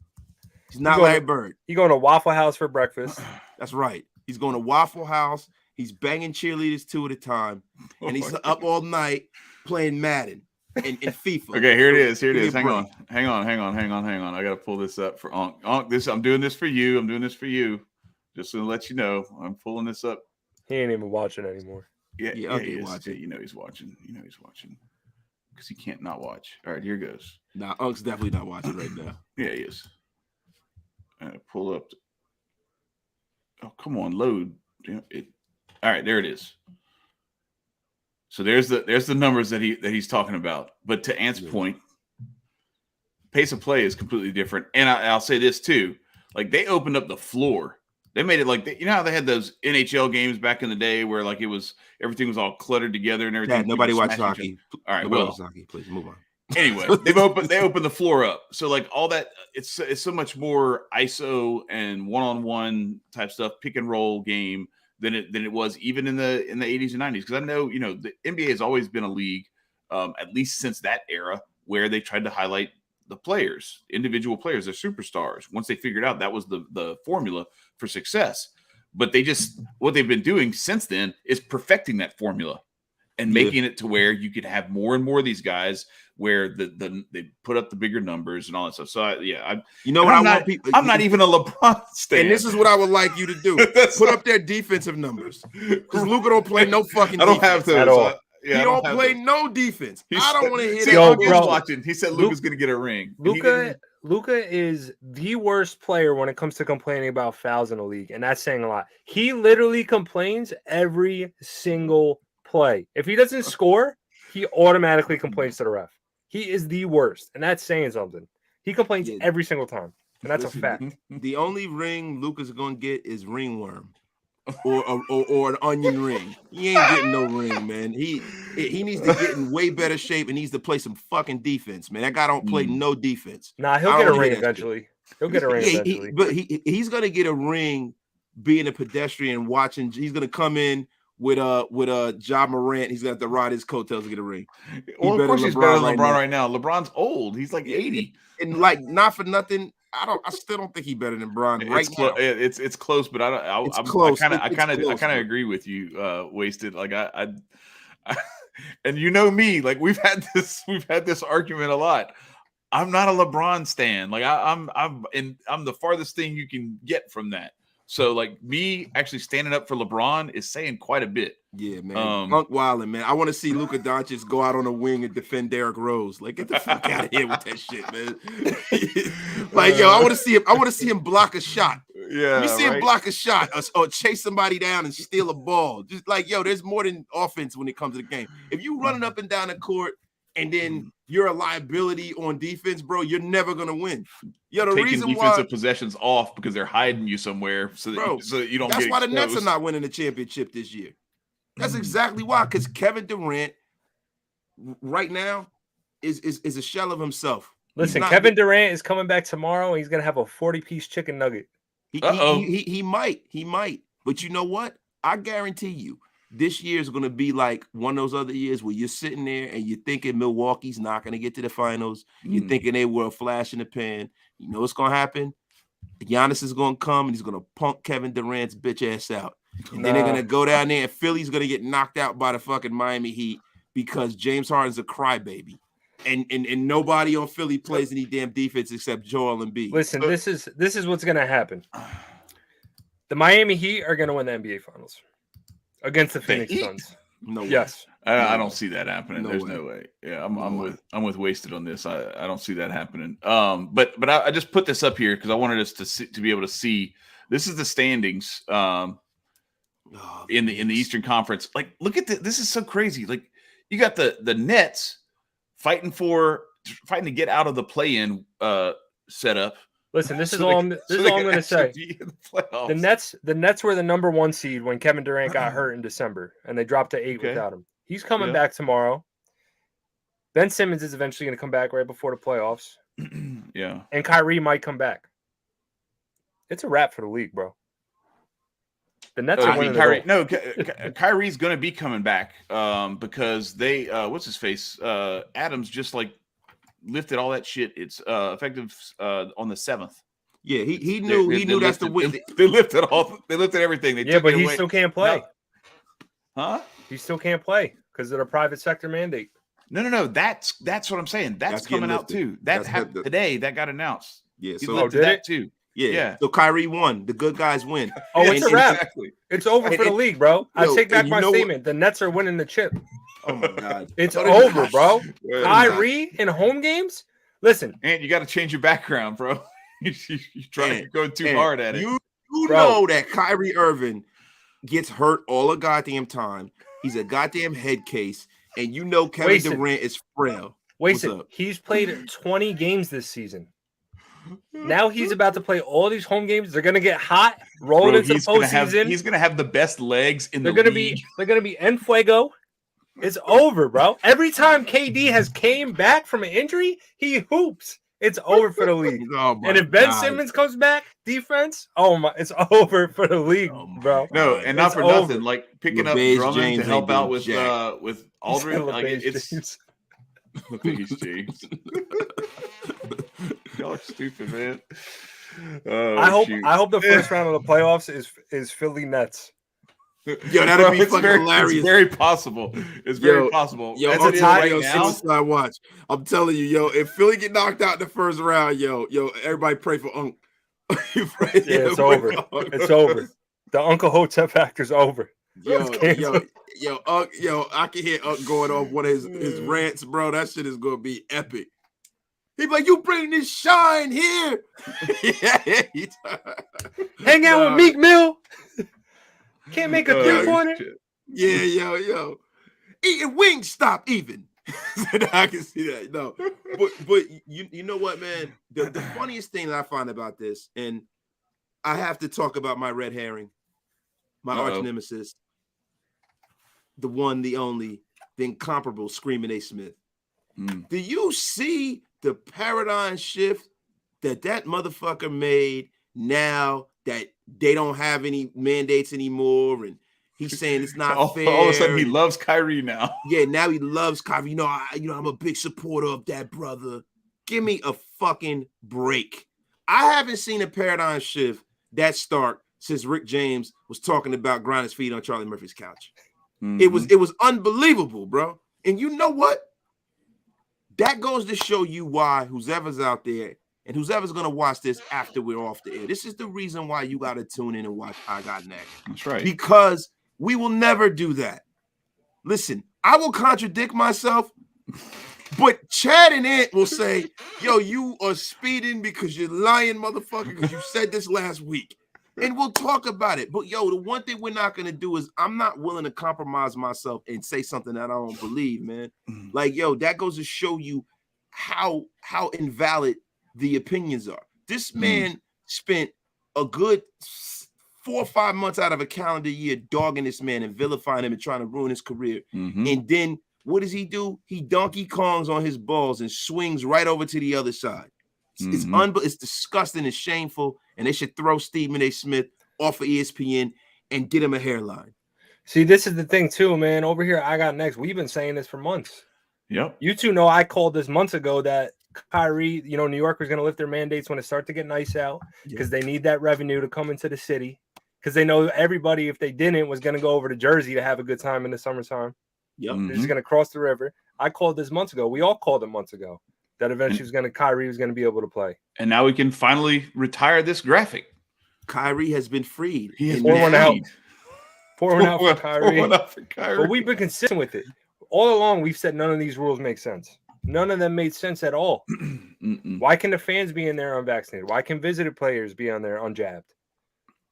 He's not Larry Bird. He's going to Waffle House for breakfast. That's right. He's going to Waffle House. He's banging cheerleaders 2 at a time. And he's up all night playing Madden and FIFA. Okay, here it is. Hang on. I got to pull this up for Unc. Unc, I'm doing this for you. Just to let you know, I'm pulling this up. He ain't even watching anymore. Yeah, he's watching. You know he's watching. Because he can't not watch. All right, here goes. Nah, Unc's definitely not watching right now. Yeah, he is. Pull up. Oh, come on, load. All right, there it is. So there's the numbers that he's talking about. But to Ant's point, pace of play is completely different. And I'll say this too: like they opened up the floor. They made it like you know how they had those NHL games back in the day where like everything was all cluttered together and everything. Yeah, nobody watched hockey. All right, nobody watched hockey. Please move on. Anyway, they opened the floor up. So like all that, it's so much more ISO and one-on-one type stuff, pick and roll game than it was even in the 80s and 90s. Because I know the NBA has always been a league, at least since that era, where they tried to highlight the players, individual players, their superstars. Once they figured out that was the formula for success, but what they've been doing since then is perfecting that formula and making it to where you could have more and more of these guys where they put up the bigger numbers and all that stuff. So I'm not even a LeBron stan. And this is what I would like you to do: put up their defensive numbers. Because Luka don't play no fucking. I don't have to at all. He don't play no defense. I don't want to hear that. Watching. He said Luka's going to get a ring. Luka is the worst player when it comes to complaining about fouls in the league, and that's saying a lot. He literally complains every single play. If he doesn't score, he automatically complains to the ref. He is the worst, and that's saying something. He complains every single time, and that's a fact. The only ring Luka's going to get is ringworm. Or an onion ring. He ain't getting no ring, man. He needs to get in way better shape and needs to play some fucking defense, man. That guy don't play no defense. Nah, he'll get a ring eventually. He'll get a ring eventually. But he's gonna get a ring being a pedestrian watching. He's gonna come in with Ja Morant. He's gonna have to ride his coattails to get a ring. Well, of course he's better than LeBron right now. LeBron's old. He's like 80. And like not for nothing. I still don't think he's better than Bron now. It's close, but I kind of agree with you, Wasted. Like I and you know me, like we've had this argument a lot. I'm not a LeBron stan. Like I'm the farthest thing you can get from that. So like me actually standing up for LeBron is saying quite a bit. Yeah, man. Unk wildin', man. I want to see Luka Doncic go out on a wing and defend Derrick Rose. Like, get the fuck out of here with that shit, man. Like, yo, I want to see him. I want to see him block a shot. Yeah, Let me see him block a shot or chase somebody down and steal a ball. Just like, yo, there's more than offense when it comes to the game. If you running up and down the court and then you're a liability on defense, bro, you're never gonna win. Yo, the taking reason defensive why possessions off because they're hiding you somewhere so that you don't. That's get why the exposed. Nets are not winning the championship this year. That's exactly why. Because Kevin Durant right now is a shell of himself. Listen, Kevin Durant is coming back tomorrow, and he's gonna have a 40-piece chicken nugget. He might. But you know what? I guarantee you, this year is going to be like one of those other years where you're sitting there and you're thinking Milwaukee's not going to get to the finals. You're thinking they were a flash in the pan. You know what's going to happen? Giannis is going to come and he's going to punk Kevin Durant's bitch ass out. And then they're going to go down there and Philly's going to get knocked out by the fucking Miami Heat because James Harden's a crybaby. And nobody on Philly plays any damn defense except Joel Embiid. Listen, this is what's going to happen. The Miami Heat are going to win the NBA Finals against the Phoenix Suns. No way. Yes. I don't see that happening. There's way. no way. Yeah, I'm with Wasted on this. I don't see that happening. But I just put this up here because I wanted us to be able to see. This is the standings in the Eastern Conference. Like, look at this. This is so crazy. Like, you got the Nets fighting to get out of the play-in setup. Listen, this is all I'm going to say. The Nets were the number 1 seed when Kevin Durant got hurt in December, and they dropped to 8 without him. He's coming back tomorrow. Ben Simmons is eventually going to come back right before the playoffs. Yeah. And Kyrie might come back. It's a wrap for the league, bro. The Nets are winning Kyrie. No, Kyrie's going to be coming back because they what's his face? Adams just like lifted all that shit. It's effective on the 7th. Yeah, he knew that's the way. They lifted everything. But he still can't play. Huh? He still can't play because of the private sector mandate. No. That's what I'm saying. That's coming out too. That happened today. That got announced. Yeah, he so lifted that too. Yeah. So Kyrie won. The good guys win. Oh, it's a wrap. Exactly. It's over for the league, bro. I take back my statement. The Nets are winning the chip. Oh my god. It's over, bro. Kyrie in home games? Listen. And you got to change your background, bro. You're going too hard at it. You know that Kyrie Irving gets hurt all the goddamn time. He's a goddamn head case. And you know Kevin Durant is frail. He's played 20 games this season. Now he's about to play all these home games. They're gonna get hot, rolling into the postseason. He's gonna have the best legs in the league. They're gonna be en fuego. It's over, bro. Every time KD has came back from an injury, he hoops. It's over for the league. And if Ben Simmons comes back, defense, it's over for the league, bro. No, and not for nothing. Like picking up Drummond to help out with Aldridge. Like it's LeBase James. Y'all are stupid, man. I hope the first round of the playoffs is Philly Nets. Yo, that'd be fucking hilarious. It's very possible. It's very possible. Yo, as it is right now, I watch. I'm telling you, yo, if Philly get knocked out in the first round, yo, everybody pray for Unc. It's over. It's over. The Uncle Hotep factor's over. Yo, I can hear Unc going off one of his rants, bro. That shit is gonna be epic. He's like, you bring this shine here. Hang out with Meek Mill. Can't make a 3-pointer. Yeah, yo. Eating wings stop even. I can see that. No. But you know what, man? The funniest thing that I find about this, and I have to talk about my red herring, my arch nemesis, the one, the only, the incomparable Screaming A. Smith. Do you see the paradigm shift that motherfucker made now that they don't have any mandates anymore, and he's saying it's not fair. All of a sudden, he loves Kyrie now. Yeah, now he loves Kyrie. I'm a big supporter of that brother. Give me a fucking break. I haven't seen a paradigm shift that stark since Rick James was talking about grinding his feet on Charlie Murphy's couch. Mm-hmm. It was unbelievable, bro. And you know what? That goes to show you why whoever's out there and whoever's going to watch this after we're off the air, this is the reason why you got to tune in and watch I Got Next. That's right. Because we will never do that. Listen, I will contradict myself, but Chad and Ant will say, yo, you are speeding because you're lying, motherfucker, because you said this last week. And we'll talk about it. But, yo, the one thing we're not going to do is I'm not willing to compromise myself and say something that I don't believe, man. Like, yo, that goes to show you how invalid the opinions are. This man spent a good 4 or 5 months out of a calendar year dogging this man and vilifying him and trying to ruin his career. And then what does he do? He Donkey Kongs on his balls and swings right over to the other side. It's disgusting and shameful, and they should throw Stephen A. Smith off of ESPN and get him a hairline. See, this is the thing too, man. Over here, I Got Next. We've been saying this for months. Yep. You two know I called this months ago that Kyrie, New York was going to lift their mandates when it starts to get nice out because they need that revenue to come into the city because they know everybody, if they didn't, was going to go over to Jersey to have a good time in the summertime. Yep. They're just going to cross the river. I called this months ago. We all called it months ago. That eventually Kyrie was going to be able to play. And now we can finally retire this graphic. Kyrie has been freed. He has Pour been one out. freed. Pour one out for Kyrie. Pour one out for Kyrie. But we've been consistent with it. All along, we've said none of these rules make sense. None of them made sense at all. Why can the fans be in there unvaccinated? Why can visited players be on there unjabbed?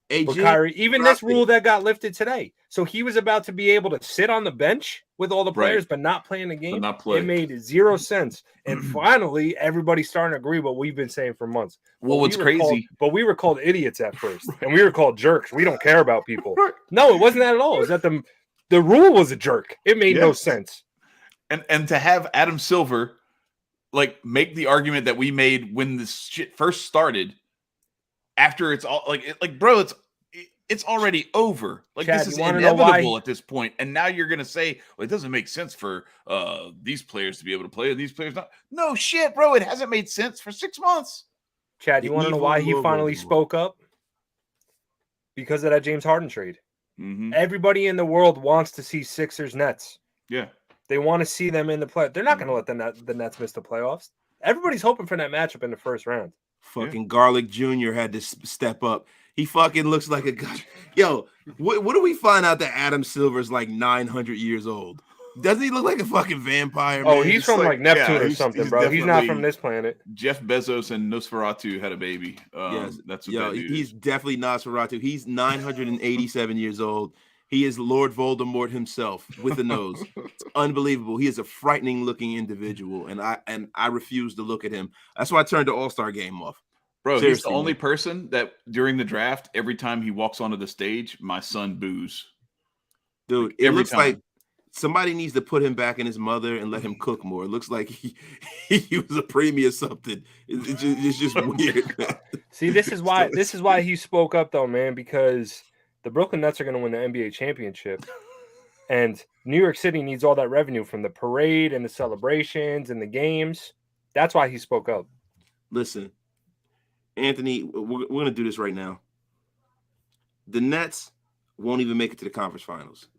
But Kyrie, even this rule that got lifted today. So he was about to be able to sit on the bench with all the players, but not play in the game. It made zero sense. And finally, everybody's starting to agree what we've been saying for months. Well, what's crazy? But we were called idiots at first, and we were called jerks. We don't care about people. No, it wasn't that at all. It was that the rule was a jerk. It made no sense. And to have Adam Silver make the argument that we made when this shit first started. After it's all bro, it's already over. Chad, this is inevitable at this point. And now you're gonna say, well, it doesn't make sense for these players to be able to play and these players not. No shit, bro. It hasn't made sense for 6 months. Chad, you want to know why he finally spoke up? Because of that James Harden trade. Everybody in the world wants to see Sixers Nets. Yeah. They want to see them in the play. They're not going to let the Nets miss the playoffs. Everybody's hoping for that matchup in the first round. Fucking Garlic Jr. had to step up. He fucking looks like a guy. Yo, what do we find out that Adam Silver's like 900 years old? Doesn't he look like a fucking vampire? Oh, man? he's from like Neptune or something, bro. He's not from this planet. Jeff Bezos and Nosferatu had a baby. Yes, that's what he's definitely Nosferatu. He's 987 years old. He is Lord Voldemort himself with a nose. It's unbelievable. He is a frightening looking individual, and I refuse to look at him. That's why I turned the All-Star game off. Bro, seriously, he's the only person that during the draft, every time he walks onto the stage, my son boos. Dude, it looks like somebody needs to put him back in his mother and let him cook more. It looks like he was a preemie or something. It's just weird. See, this is why he spoke up though, man, because the Brooklyn Nets are going to win the NBA championship, and New York City needs all that revenue from the parade and the celebrations and the games. That's why he spoke up. Listen, Anthony, we're going to do this right now. The Nets won't even make it to the conference finals.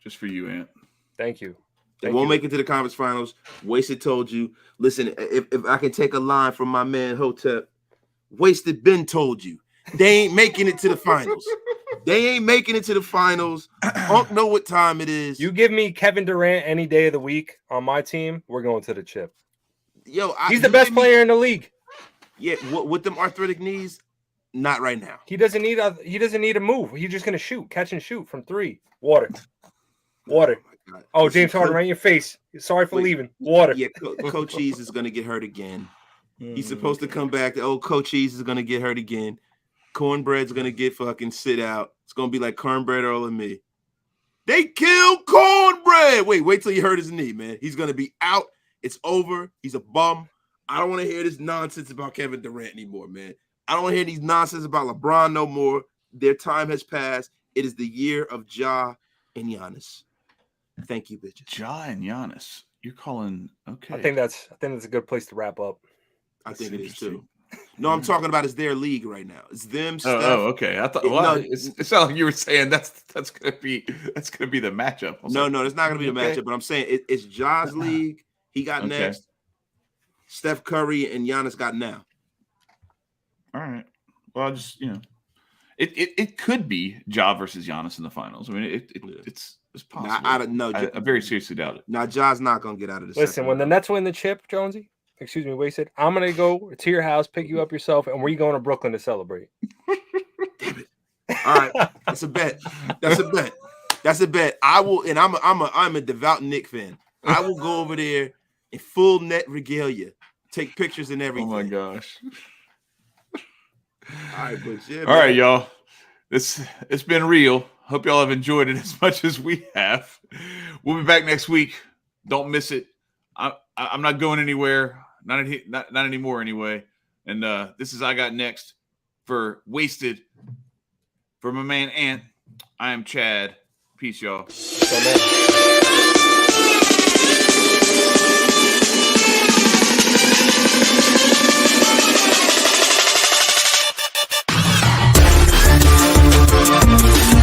Just for you, Ant. Thank you. They won't make it to the conference finals. Wasted told you. Listen, if I can take a line from my man Hotep, Wasted Ben told you. They ain't making it to the finals. They ain't making it to the finals. Don't know what time it is. You give me Kevin Durant any day of the week on my team, we're going to the chip. Yo, he's the best player in the league. Yeah, with them arthritic knees, not right now. He doesn't need a move. He's just gonna shoot, catch and shoot from 3. Water. Oh, James Harden, right in your face. Sorry for leaving. Water. Yeah, Coach Cheese is gonna get hurt again. He's supposed to come back. Coach Cheese is gonna get hurt again. Cornbread's gonna get fucking sit out. It's gonna be like Cornbread, Earl, and me. They killed Cornbread. Wait till he hurt his knee, man. He's gonna be out. It's over. He's a bum. I don't want to hear this nonsense about Kevin Durant anymore, man. I don't want to hear these nonsense about LeBron no more. Their time has passed. It is the year of Ja and Giannis. Thank you, bitches. Ja and Giannis. You're calling okay. I think that's a good place to wrap up. I think it is too. No, I'm talking about it's their league right now. It's them. Steph. Oh, okay. I thought. Well, it sounded like you were saying that's gonna be the matchup. No, it's not gonna be the matchup. But I'm saying it's Ja's league. He got next. Steph Curry and Giannis got now. All right. Well, I just it could be Ja versus Giannis in the finals. I mean, it's possible. Nah, I don't know. I very seriously doubt it. Now, Ja's not gonna get out of the. Listen, when the Nets win the chip, Jonesy, excuse me, wasted. I'm gonna go to your house, pick you up yourself, and we're going to Brooklyn to celebrate. Damn it! All right, that's a bet. That's a bet. That's a bet. I will, and I'm a devout Knicks fan. I will go over there in full net regalia, take pictures and everything. Oh my gosh! All right, but yeah, all right, y'all. It's been real. Hope y'all have enjoyed it as much as we have. We'll be back next week. Don't miss it. I'm not going anywhere. Not anymore anyway. And this is I Got Next for Wasted. For my man Ant, I am Chad. Peace, y'all. So, man.